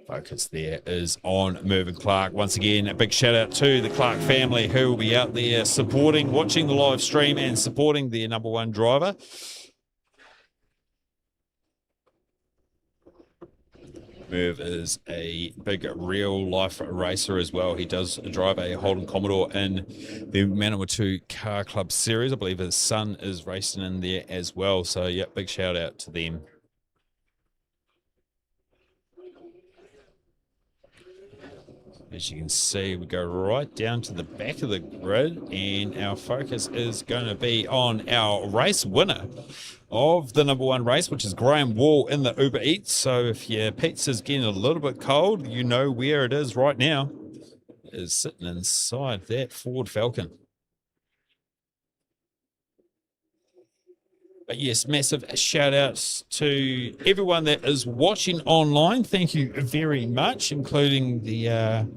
Focus there is on Mervyn Clark. Once again, a big shout out to the Clark family who will be out there supporting, watching the live stream and supporting their number 1 driver. Merv is a big real life racer as well. He does drive a Holden Commodore in the Manawatu Car Club series. I believe his son is racing in there as well. So, yeah, big shout out to them. As you can see, we go right down to the back of the grid, and our focus is going to be on our race winner of the number 1 race, which is Graham Wall in the Uber Eats. So if your pizza's getting a little bit cold, you know where it is right now. It is sitting inside that Ford Falcon. But yes, massive shout outs to everyone that is watching online. Thank you very much, including the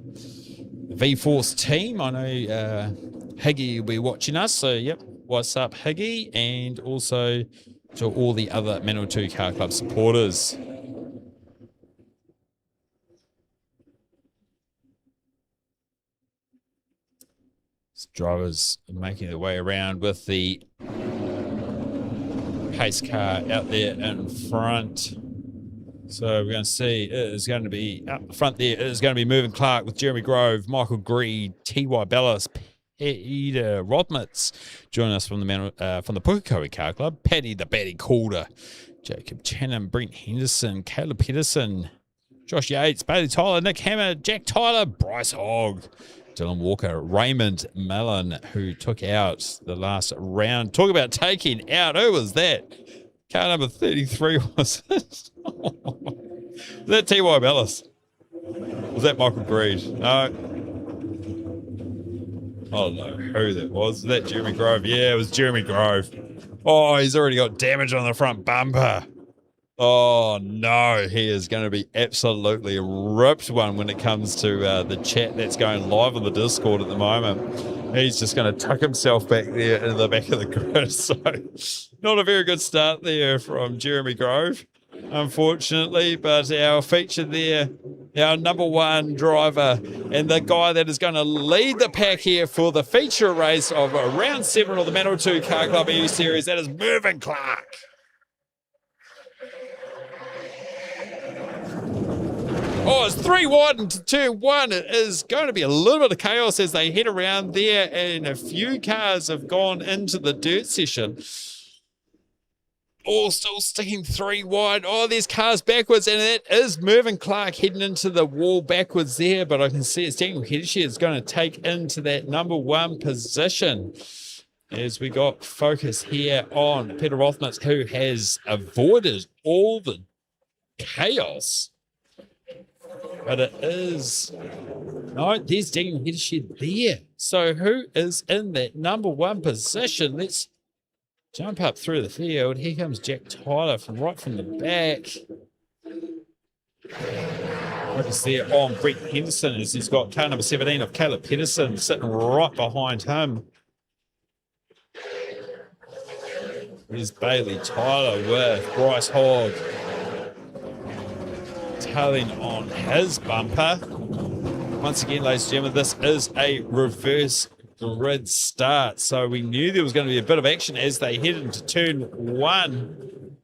V-Force team. I know Higgy will be watching us. So, yep, what's up, Higgy? And also to all the other Manawatu Car Club supporters. Drivers making their way around with the pace car out there in front. So we're going to see it is going to be up front there. It is going to be Mervyn Clark with Jeremy Grove, Michael Greed, T.Y. Bellis, Peter Rodmitz join us from the Pukekohe Car Club. Paddy the Batty Calder, Jacob Channon, Brent Henderson, Caleb Peterson, Josh Yates, Bailey Tyler, Nick Hammer, Jack Tyler, Bryce Hogg, Dylan Walker, Raymond Mellon, who took out the last round. Talk about taking out. Who was that? Car number 33 was it? Was that T.Y. Bellis? Was that Michael Greed? No. I don't know who that was. Was that Jeremy Grove? Yeah, it was Jeremy Grove. Oh, he's already got damage on the front bumper. Oh, no. He is going to be absolutely ripped one when it comes to the chat that's going live on the Discord at the moment. He's just going to tuck himself back there into the back of the grid. So, not a very good start there from Jeremy Grove, unfortunately. But our feature there, our number one driver and the guy that is going to lead the pack here for the feature race of round 7 of the Manawatu Car Club EU Series, that is Mervyn Clark. Oh, it's 3 wide and 2 1. It is going to be a little bit of chaos as they head around there, and a few cars have gone into the dirt session. All still sticking 3 wide. Oh, there's cars backwards, and it is Mervyn Clark heading into the wall backwards there, but I can see it's Daniel Hedgeshead is going to take into that number 1 position. As we got focus here on Peter Rothmitz, who has avoided all the chaos. But it is... No, there's Daniel Hedgeshead there. So who is in that number 1 position? Let's jump up through the field. Here comes Jack Tyler from the back. Focus there on Brent Henderson as he's got car number 17 of Caleb Peterson sitting right behind him. There's Bailey Tyler with Bryce Hogg tailing on his bumper. Once again, ladies and gentlemen, this is a reverse grid start, so we knew there was going to be a bit of action as they head into turn 1.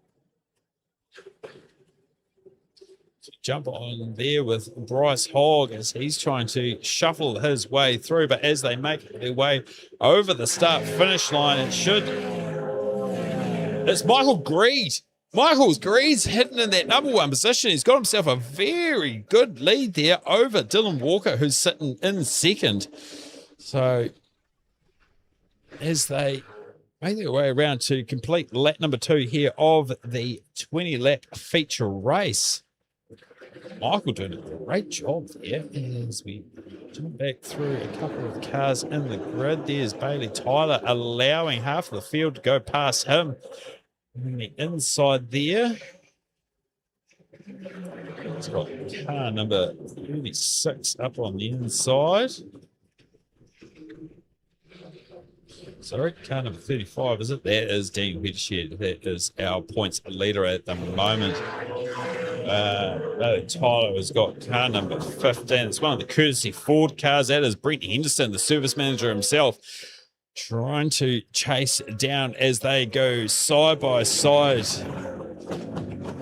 So jump on there with Bryce Hogg as he's trying to shuffle his way through, but as they make their way over the start finish line, it's Michael Greed. Michael Greed's hidden in that number 1 position. He's got himself a very good lead there over Dylan Walker, who's sitting in second. So as they make their way around to complete lap number 2 here of the 20-lap feature race, Michael doing a great job there as we jump back through a couple of cars in the grid. There's Bailey Tyler allowing half of the field to go past him. On the inside there, it's got car number 36 up on the inside. Sorry, car number 35, is it? That is Daniel Hedgeshead. That is our points leader at the moment. Tyler has got car number 15. It's one of the courtesy Ford cars. That is Brent Henderson, the service manager himself, trying to chase down as they go side by side.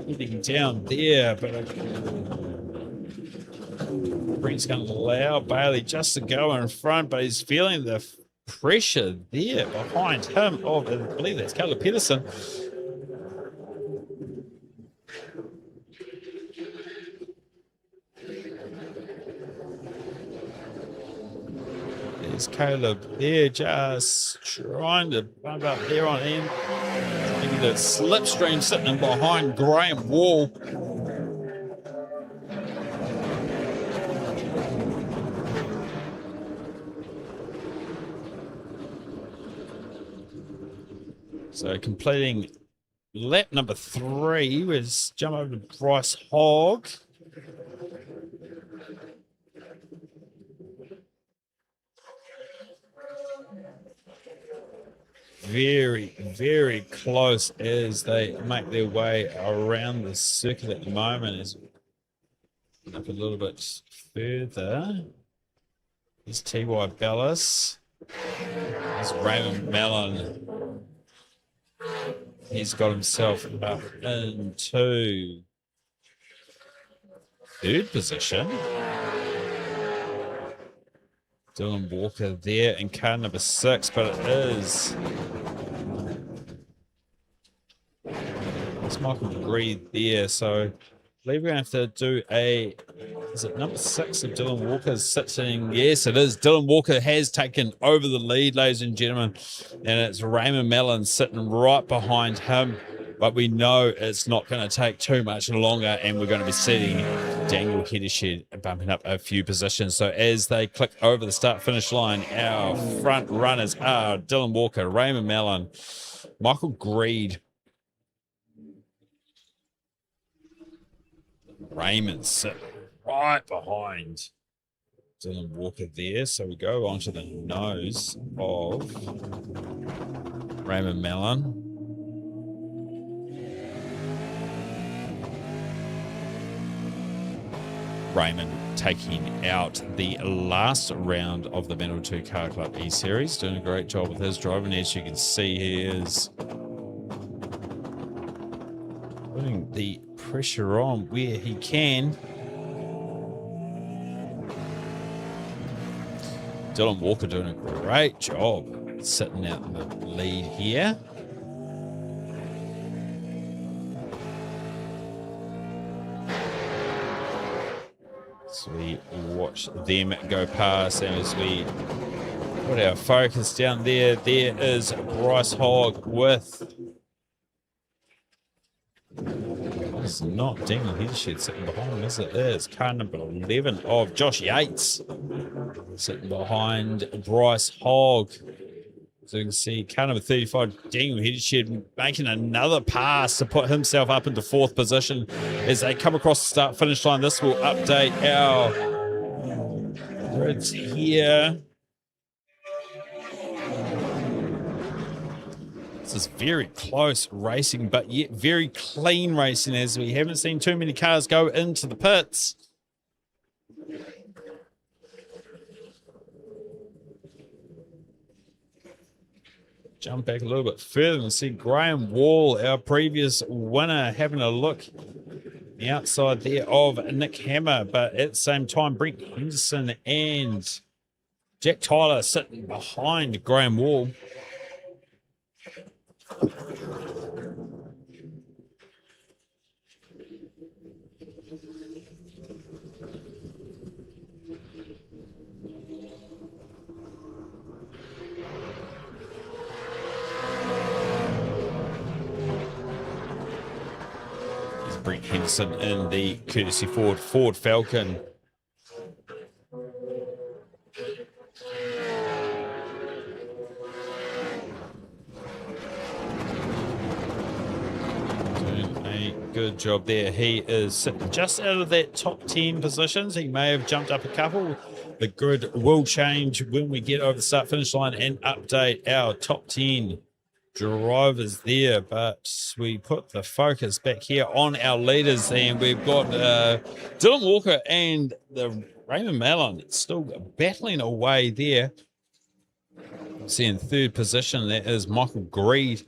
Heading down there, but Brent's going to allow Bailey just to go in front, but he's feeling the pressure there behind him. Oh, I believe that's Caleb Peterson. There's Caleb there just trying to bump up there on him. Trying to get a slipstream sitting behind Graham Wall. So completing lap number 3 was jump over to Bryce Hogg. Very, very close as they make their way around the circuit at the moment. As up a little bit further, there's T.Y. Bellis. There's Raymond Mellon. He's got himself up into third position. Dylan Walker there in car number 6, but it is. It's Michael Greed there, so I believe we're going to have to do a. Is it number 6 of Dylan Walker's sitting? Yes, it is. Dylan Walker has taken over the lead, ladies and gentlemen, and it's Raymond Mellon sitting right behind him. But we know it's not going to take too much longer, and we're going to be seeing Daniel Hedeshed bumping up a few positions. So as they click over the start-finish line, our front runners are Dylan Walker, Raymond Mellon, Michael Greed, Raymond sitting right behind Dylan Walker there. So we go onto the nose of Raymond Mellon. Raymond taking out the last round of the Manawatu Car Club E-Series, doing a great job with his driving. As you can see, he is putting the pressure on where he can. Dylan Walker doing a great job sitting out in the lead here. So we watch them go past, and as we put our focus down there, there is Bryce Hogg with. It's not Daniel Hedeshed sitting behind, as it is car number 11 of Josh Yates sitting behind Bryce Hogg. So you can see car number 35, Daniel Hedeshed, making another pass to put himself up into 4th position as they come across the start-finish line. This will update our grids here. This is very close racing, but yet very clean racing, as we haven't seen too many cars go into the pits. Jump back a little bit further and see Graham Wall, our previous winner, having a look the outside there of Nick Hammer, but at the same time, Brent Henderson and Jack Tyler sitting behind Graham Wall. Brent Henderson in the courtesy Ford Falcon. Doing a good job there. He is sitting just out of that top 10 positions. He may have jumped up a couple. The grid will change when we get over the start finish line and update our top 10 drivers there, but we put the focus back here on our leaders, and we've got Dylan Walker and the Raymond Mellon still battling away there. See in 3rd position, that is Michael Greed,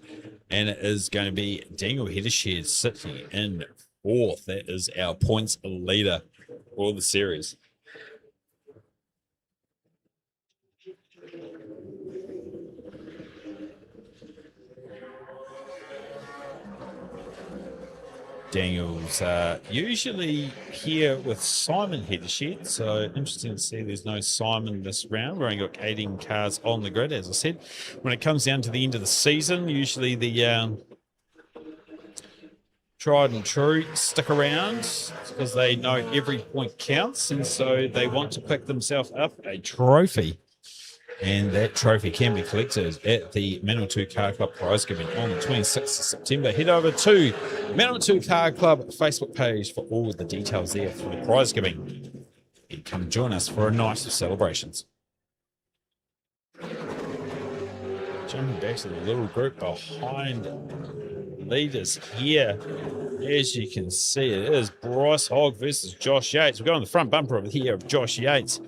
and it is going to be Daniel Hedeshed sitting in 4th. That is our points leader for the series. Daniel's usually here with Simon Hedeshed, so interesting to see there's no Simon this round. We've only got 18 cars on the grid, as I said. When it comes down to the end of the season, usually the tried and true stick around because they know every point counts, and so they want to pick themselves up a trophy. And that trophy can be collected at the Manawatu Car Club prize giving on the 26th of September. Head over to Manawatu Car Club Facebook page for all of the details there for the prize giving. And come join us for a night of celebrations. Jumping back to the little group behind leaders here. As you can see, it is Bryce Hogg versus Josh Yates. We've got on the front bumper over here of Josh Yates.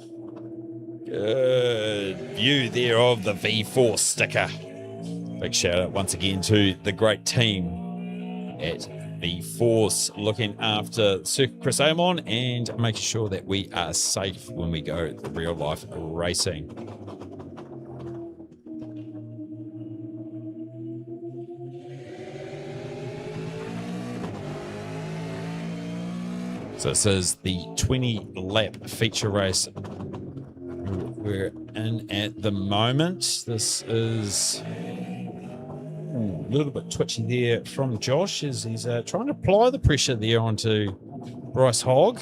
Good view there of the V4 sticker. Big shout out once again to the great team at V-Force looking after Circuit Chris Amon and making sure that we are safe when we go to real life racing. So this is the 20 lap feature race we're in at the moment. This is a little bit twitchy there from Josh as he's trying to apply the pressure there onto Bryce Hogg.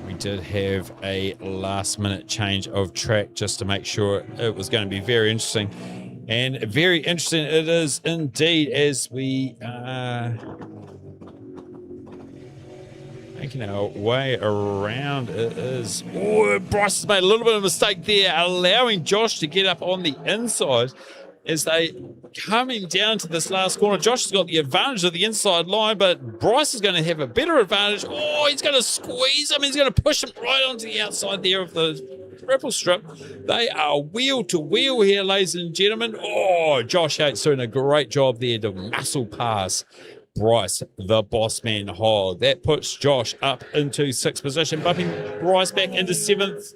We did have a last minute change of track just to make sure it was going to be very interesting. And very interesting it is indeed as we are making our way around. It is. Oh, Bryce has made a little bit of a mistake there, allowing Josh to get up on the inside as they coming down to this last corner. Josh has got the advantage of the inside line, but Bryce is going to have a better advantage. Oh, he's going to squeeze him. He's going to push him right onto the outside there of the triple strip. They are wheel to wheel here, ladies and gentlemen. Oh, Josh Yates doing a great job there to muscle pass Bryce, the boss man Hogg. That puts Josh up into sixth position, bumping Bryce back into seventh.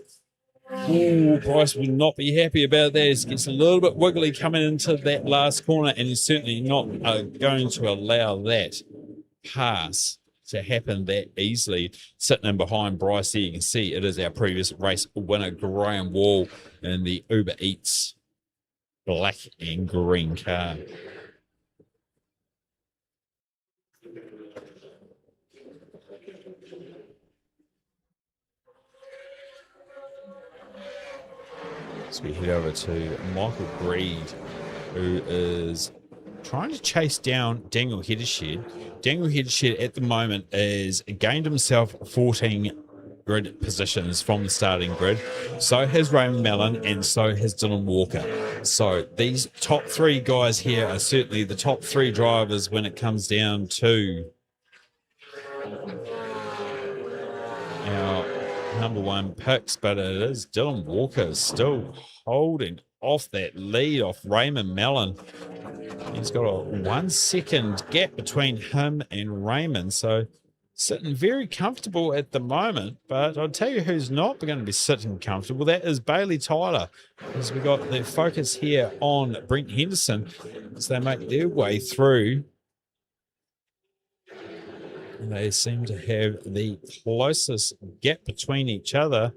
Oh, Bryce will not be happy about that. He gets a little bit wiggly coming into that last corner, and he's certainly not going to allow that pass to happen that easily. Sitting in behind Bryce there, you can see it is our previous race winner, Graham Wall, in the Uber Eats black and green car. So we head over to Michael Breed, who is trying to chase down Daniel Heddershed. Daniel Heddershed at the moment is gained himself 14 grid positions from the starting grid. So has Raymond Mellon and so has Dylan Walker. So these top three guys here are certainly the top three drivers when it comes down to our number one picks, but it is Dylan Walker still holding off that lead off Raymond Mellon. He's got a 1 second gap between him and Raymond, so sitting very comfortable at the moment. But I'll tell you who's not going to be sitting comfortable. That is Bailey Tyler, as we got the focus here on Brent Henderson as they make their way through. They seem to have the closest gap between each other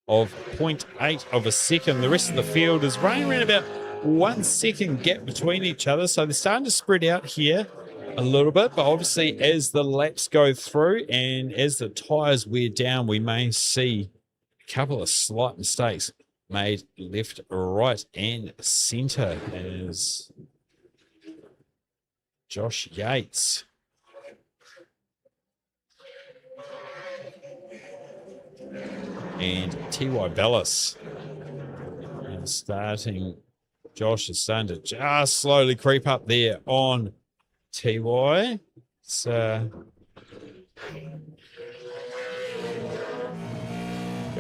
of 0.8 of a second. The rest of the field is running around about 1 second gap between each other. So they're starting to spread out here a little bit. But obviously as the laps go through and as the tyres wear down, we may see a couple of slight mistakes made left, right and centre as Josh Yates and T.Y. Bellis and starting. Josh is starting to just slowly creep up there on T.Y. It's go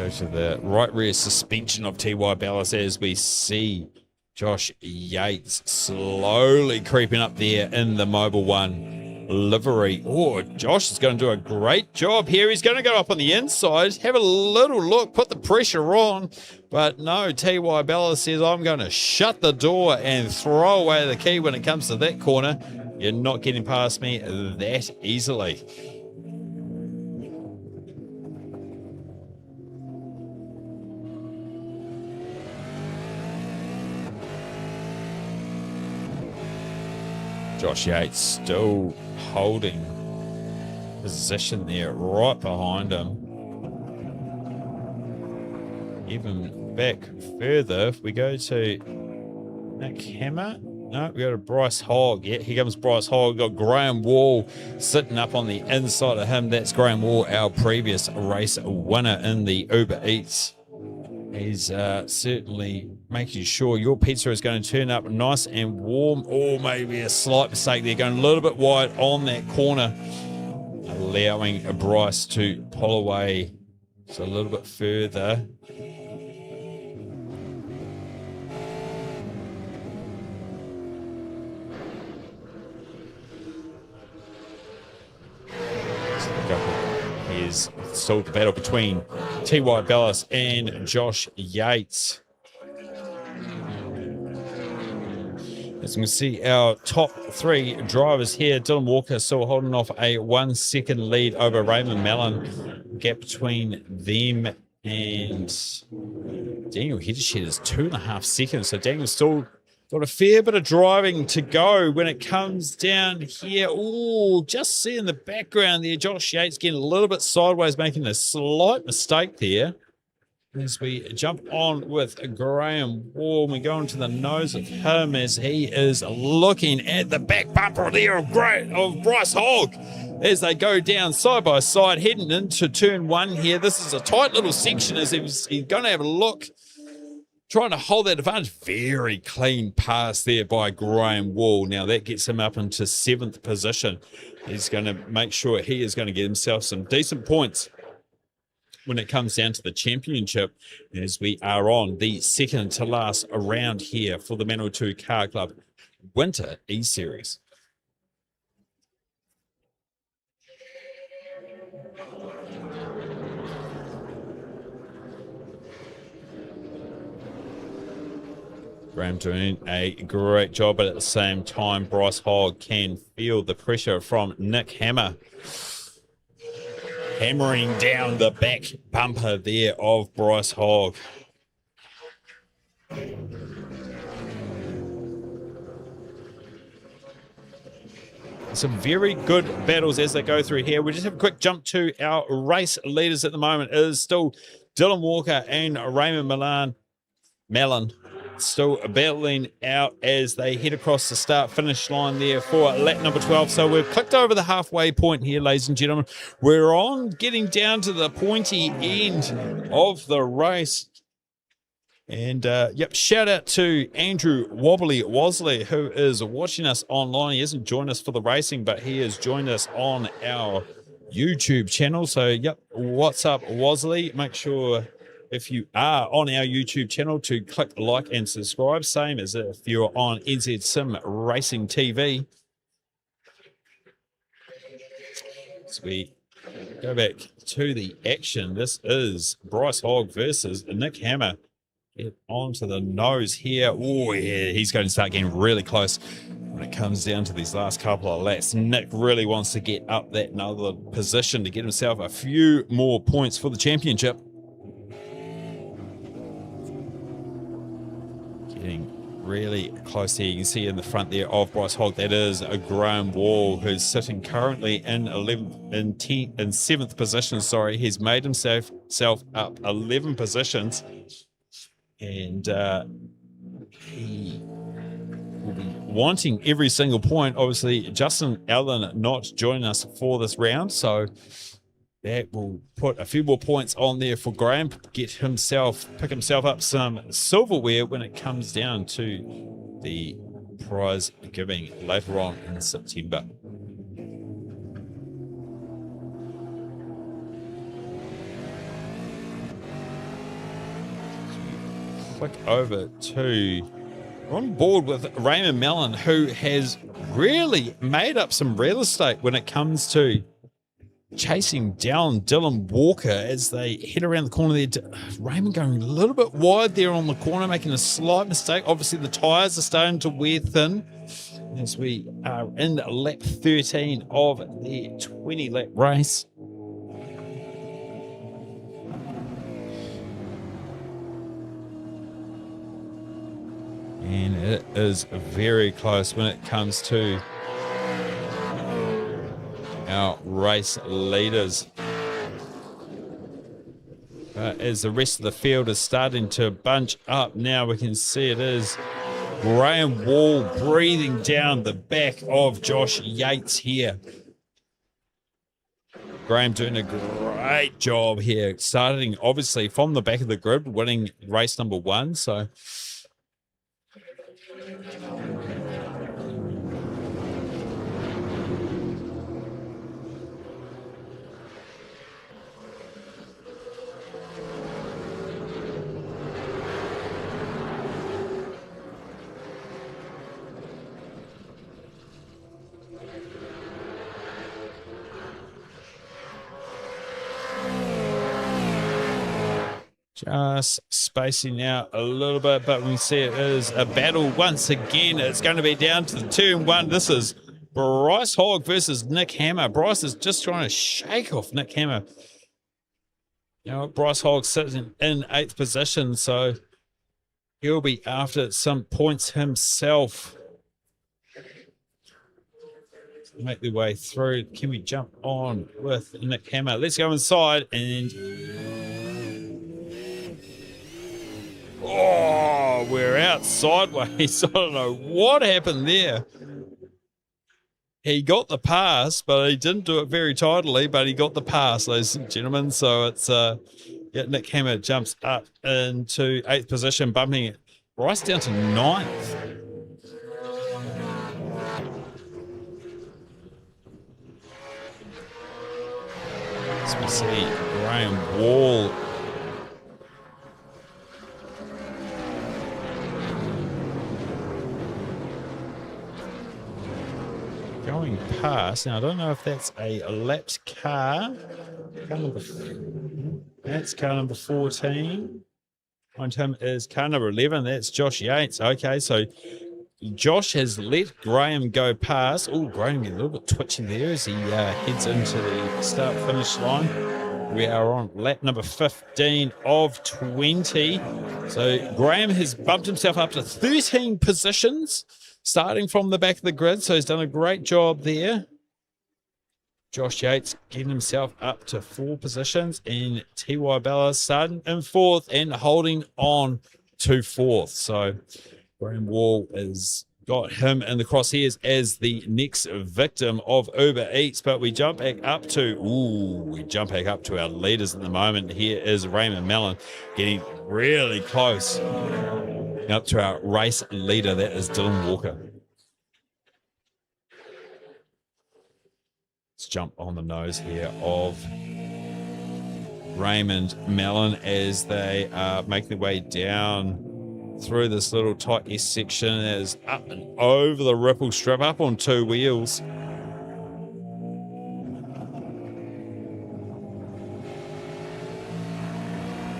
to the right rear suspension of T.Y. Bellis as we see Josh Yates slowly creeping up there in the Mobile One livery. Oh, Josh is going to do a great job here. He's going to go up on the inside, have a little look, put the pressure on. But no, T.Y. Bellis says, I'm going to shut the door and throw away the key when it comes to that corner. You're not getting past me that easily. Josh Yates still holding position there right behind him. Even back further, if we go to Nick Hammer, no, we go to Bryce Hogg. Yeah, here comes Bryce Hogg. We've got Graham Wall sitting up on the inside of him. That's Graham Wall, our previous race winner in the Uber Eats. He's certainly making sure your pizza is going to turn up nice and warm. Or maybe a slight mistake there, going a little bit wide on that corner. allowing Bryce to pull away just a little bit further. Here's still the battle between T.Y. Bellis and Josh Yates. As we can see, our top three drivers here, Dylan Walker still holding off a 1 second lead over Raymond Mallon. Gap between them and Daniel Hedgeshed is 2.5 seconds. So Daniel's still got a fair bit of driving to go when it comes down here. Oh, just see in the background there, Josh Yates getting a little bit sideways, making a slight mistake there. As we jump on with Graham Wall, we go into the nose of him as he is looking at the back bumper there of Bryce Hogg as they go down side by side, heading into turn one here. This is a tight little section as he's going to have a look, trying to hold that advantage. Very clean pass there by Graham Wall. Now that gets him up into 7th position. He's going to make sure he is going to get himself some decent points when it comes down to the championship, as we are on the second to last round here for the Manawatu Car Club Winter E-Series. Graham doing a great job, but at the same time, Bryce Hogg can feel the pressure from Nick Hammer, hammering down the back bumper there of Bryce Hogg. Some very good battles as they go through here. We just have a quick jump to our race leaders at the moment. It is still Dylan Walker and Raymond Mallon still battling out as they head across the start-finish line there for lap number 12. So we've clicked over the halfway point here, ladies and gentlemen. We're on getting down to the pointy end of the race. And, shout out to Andrew Wobbly Wosley, who is watching us online. He hasn't joined us for the racing, but he has joined us on our YouTube channel. So, what's up, Wosley? Make sure, if you are on our YouTube channel, to click like and subscribe, same as if you're on NZ Sim Racing TV. So we go back to the action. This is Bryce Hogg versus Nick Hammer. Get onto the nose here. Oh, yeah, he's going to start getting really close when it comes down to these last couple of laps. Nick really wants to get up that another position to get himself a few more points for the championship. Getting really close here. You can see in the front there of Bryce Hogg, that is a Graham Wall, who's sitting currently in 7th position. Sorry, he's made himself up 11 positions, and he will be wanting every single point. Obviously, Justin Allen not joining us for this round, so that will put a few more points on there for Graham, pick himself up some silverware when it comes down to the prize giving later on in September. Click over to, we're on board with Raymond Mallon, who has really made up some real estate when it comes to chasing down Dylan Walker as they head around the corner there. Raymond going a little bit wide there on the corner, making a slight mistake. Obviously, the tyres are starting to wear thin as we are in lap 13 of the 20-lap race. And it is very close when it comes to our race leaders. As the rest of the field is starting to bunch up now, we can see it is Graham Wall breathing down the back of Josh Yates here. Graham doing a great job here, starting obviously from the back of the grid, winning race number 1. So Just spacing out a little bit, but we can see it is a battle once again. It's going to be down to the turn one. This is Bryce Hogg versus Nick Hammer. Bryce is just trying to shake off Nick Hammer. You know, Bryce Hogg sitting in 8th position, so he'll be after some points himself. Make their way through. Can we jump on with Nick Hammer? Let's go inside and... Oh, we're out sideways. I don't know what happened there. He got the pass, but he didn't do it very tidily, but he got the pass, ladies and gentlemen. So it's Nick Hammer jumps up into 8th position, bumping it Bryce down to 9th. As we see Graham Wall going past. Now, I don't know if that's a lapped car. That's car number 14. On him is car number 11. That's Josh Yates. Okay, so Josh has let Graham go past. Oh, Graham getting a little bit twitchy there as he heads into the start-finish line. We are on lap number 15 of 20. So Graham has bumped himself up to 13 positions, starting from the back of the grid. So he's done a great job there. Josh Yates getting himself up to 4 positions, and T.Y. Bella starting in 4th and holding on to 4th. So Graham Wall has got him in the crosshairs as the next victim of Uber Eats. But we jump back up to our leaders at the moment. Here is Raymond Mellon getting really close up to our race leader. That is Dylan Walker. Let's jump on the nose here of Raymond Mellon as they make their way down through this little tight S section. As up and over the ripple strip, up on 2 wheels.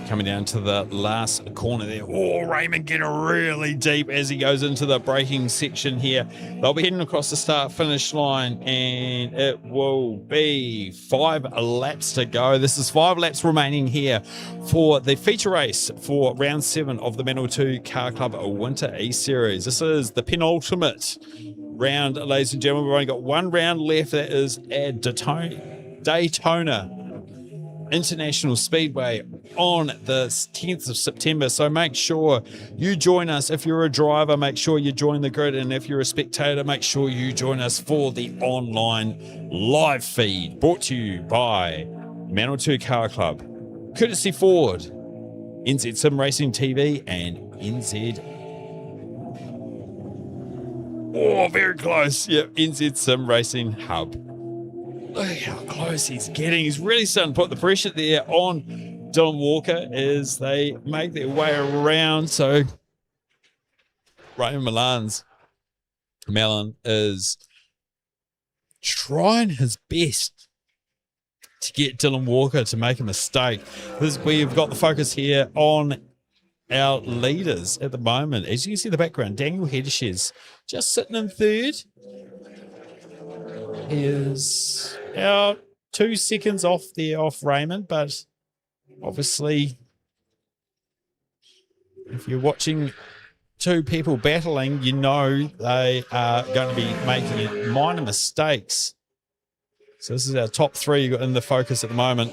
Coming down to the last corner there. Oh, Raymond getting really deep as he goes into the braking section here. They'll be heading across the start-finish line, and it will be 5 laps to go. This is 5 laps remaining here for the feature race for round 7 of the Manawatu Car Club Winter E-Series. This is the penultimate round, ladies and gentlemen. We've only got 1 round left. That is at Daytona International Speedway on the 10th of September. So make sure you join us. If you're a driver, make sure you join the grid. And if you're a spectator, make sure you join us for the online live feed brought to you by Manawatu Car Club, courtesy Ford, NZ Sim Racing TV, and NZ. Oh, very close. Yep, NZ Sim Racing Hub. Look how close he's getting. He's really starting to put the pressure there on Dylan Walker as they make their way around. So Raymond Mellon is trying his best to get Dylan Walker to make a mistake. We've got the focus here on our leaders at the moment. As you can see in the background, Daniel Hedges just sitting in 3rd. He is out 2 seconds off Raymond, but obviously if you're watching 2 people battling, you know they are going to be making minor mistakes. So this is our top 3 you got in the focus at the moment.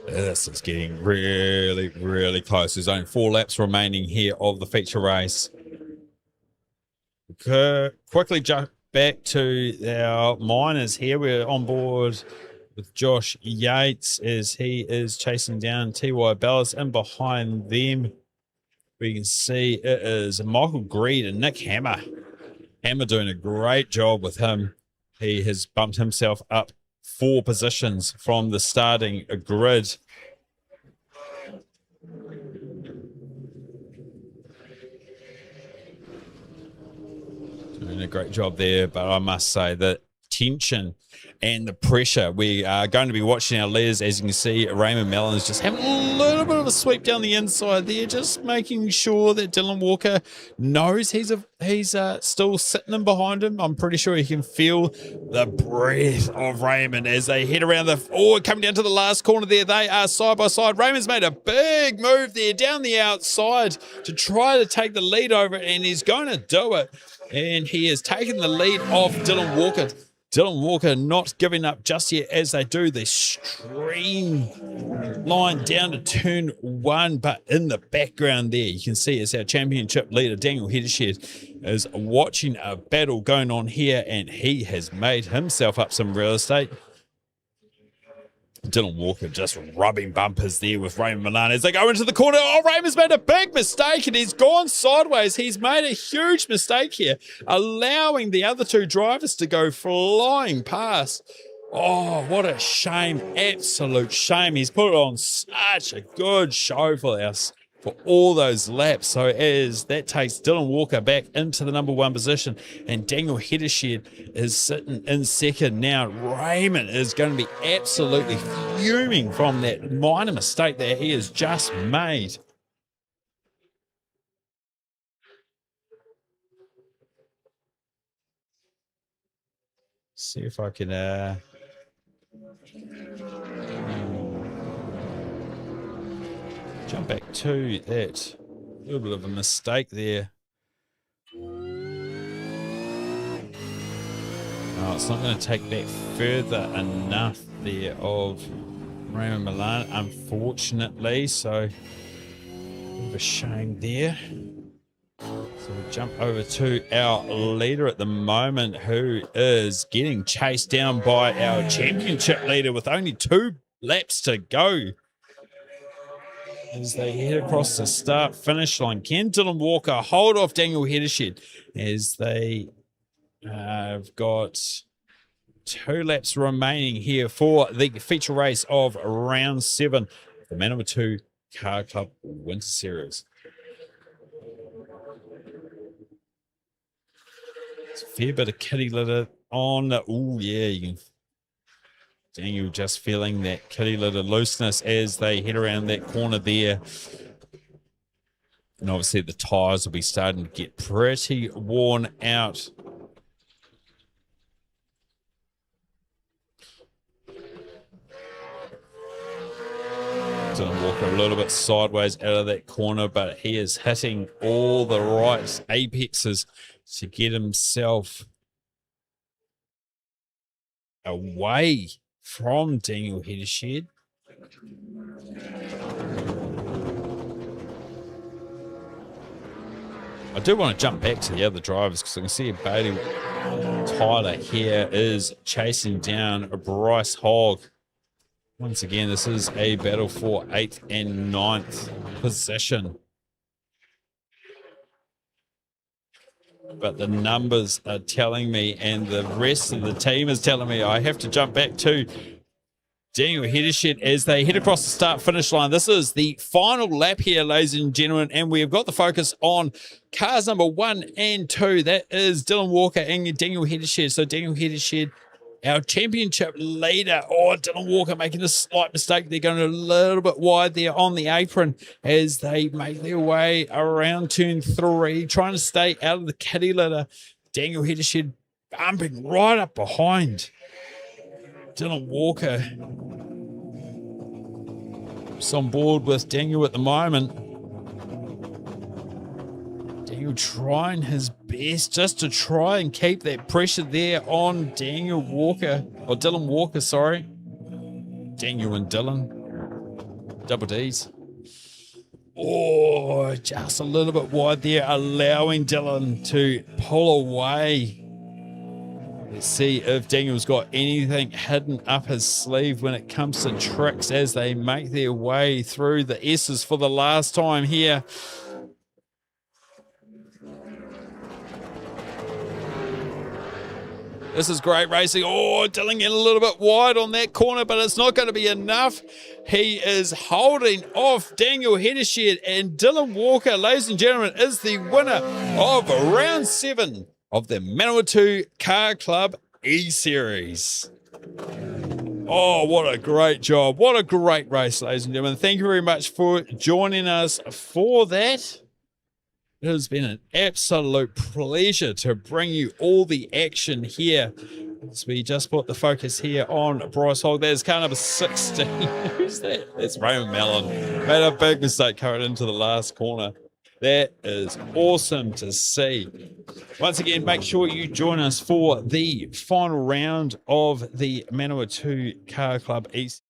This is getting really, really close. There's only 4 laps remaining here of the feature race. Quickly jump back to our minors here. We're on board with Josh Yates as he is chasing down T.Y. Bellis, and behind them we can see it is Michael Greed and Nick Hammer. Hammer doing a great job with him. He has bumped himself up 4 positions from the starting grid. a great job there, but I must say that tension and the pressure. We are going to be watching our leaders. As you can see, Raymond Mellon is just having a little bit of a sweep down the inside there, just making sure that Dylan Walker knows he's still sitting in behind him. I'm pretty sure he can feel the breath of Raymond as they head around coming down to the last corner there. They are side by side. Raymond's made a big move there down the outside to try to take the lead over it, and he's going to do it. And he has taken the lead off Dylan Walker. Dylan Walker not giving up just yet as they do the streamline down to turn 1, but in the background there you can see it's our championship leader Daniel Hedeshed is watching a battle going on here, and he has made himself up some real estate. Dylan Walker just rubbing bumpers there with Raymond Milan as they go into the corner. Oh, Raymond's made a big mistake and he's gone sideways. He's made a huge mistake here, allowing the other two drivers to go flying past. Oh, what a shame. Absolute shame. He's put on such a good show for us for all those laps. So as that takes Dylan Walker back into the number 1 position, and Daniel Hedeshed is sitting in second now. Raymond is going to be absolutely fuming from that minor mistake that he has just made. See if I can jump back to that little bit of a mistake there. Oh, it's not going to take that further enough there of Raymond Milan, unfortunately. So, a bit of a shame there. So we jump over to our leader at the moment, who is getting chased down by our championship leader with only 2 laps to go. As they head across the start-finish line, can Dylan Walker hold off Daniel Hedeshed as they have got 2 laps remaining here for the feature race of round 7, the Manawatu Car Club Winter Series. It's a fair bit of kitty litter on. Oh, yeah, you can. Daniel just feeling that kitty litter looseness as they head around that corner there. And obviously the tyres will be starting to get pretty worn out. Dylan Walker a little bit sideways out of that corner, but he is hitting all the right apexes to get himself away from Daniel Hedeshed. I do want to jump back to the other drivers because I can see Bailey Tyler here is chasing down Bryce Hogg. Once again, this is a battle for 8th and 9th position. But the numbers are telling me, and the rest of the team is telling me, I have to jump back to Daniel Hedeshed as they head across the start-finish line. This is the final lap here, ladies and gentlemen, and we've got the focus on cars number 1 and 2. That is Dylan Walker and Daniel Hedeshed. So Daniel Hedeshed, our championship leader. Oh, Dylan Walker making a slight mistake. They're going a little bit wide there on the apron as they make their way around turn 3, trying to stay out of the kitty litter. Daniel Hedeshed bumping right up behind Dylan Walker. It's on board with Daniel at the moment. Daniel trying his best just to try and keep that pressure there on Daniel Walker, or Dylan Walker, sorry. Daniel and Dylan, double D's. Oh, just a little bit wide there, allowing Dylan to pull away. Let's see if Daniel's got anything hidden up his sleeve when it comes to tricks as they make their way through the S's for the last time here. This is great racing. Oh, Dylan getting a little bit wide on that corner, but it's not going to be enough. He is holding off Daniel Hedeshed, and Dylan Walker, ladies and gentlemen, is the winner of round 7 of the Manawatu Car Club E-Series. Oh, what a great job. What a great race, ladies and gentlemen. Thank you very much for joining us for that. It has been an absolute pleasure to bring you all the action here. As we just put the focus here on Bryce Hogg. There's car number 16. Who's that? That's Raymond Mellon. Made a big mistake coming into the last corner. That is awesome to see. Once again, make sure you join us for the final round of the Manawatu Car Club East.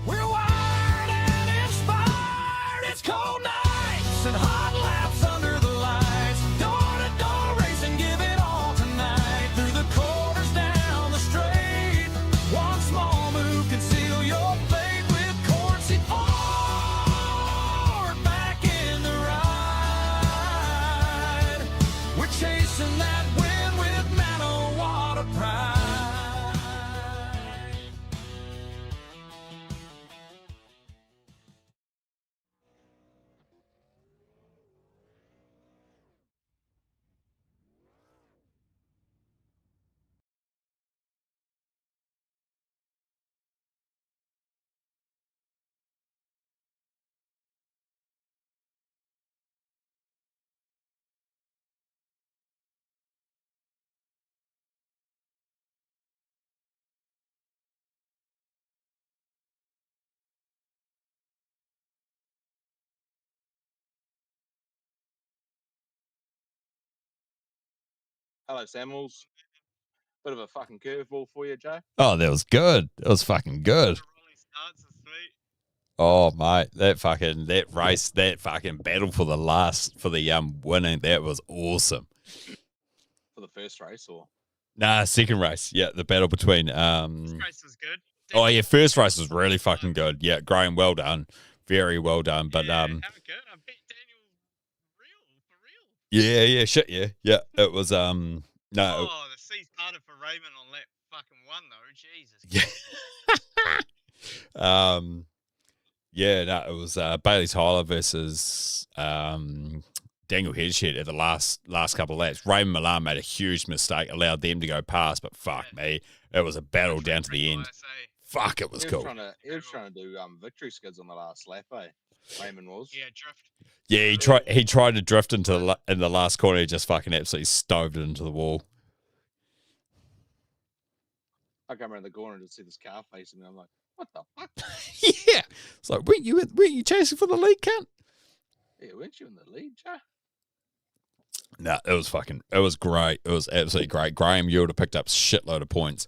We're wired and inspired. It's cold nights and hot laps under the lights. Door to door racing, give it all tonight. Through the corners, down the straight. One small move can seal your fate with corn seat forward, back in the ride. We're chasing that win with Manawatu pride. Hello, Samuels. Bit of a fucking curveball for you, Joe. Oh, that was good. It was fucking good. Oh mate, that race, that fucking battle for the winning, that was awesome. For the first race, or Nah, second race. Yeah, the battle between First race was good. oh yeah, first race was really fucking good. Yeah, Graham, well done. Very well done. But How good? I beat Daniel for real. yeah, shit, yeah. It was no. Oh, the seas parted for Raymond on lap fucking one though. Jesus. Yeah. Yeah, no, it was Bailey Tyler versus Daniel Headshed at the last couple of laps. Raymond Milan made a huge mistake, allowed them to go past, but fuck me, it was a battle down to the end. Fuck, it was cool. He was trying to do victory skids on the last lap, eh? Raymond was. Yeah, drift. Yeah, he tried to drift into in the last corner. He just fucking absolutely stoved it into the wall. I come around the corner to see this car facing me. I'm like, what the fuck? Yeah, it's like, weren't you chasing for the lead, cunt? Yeah, weren't you in the lead, Joe? No, it was great. It was absolutely great. Graham, you would have picked up a shitload of points.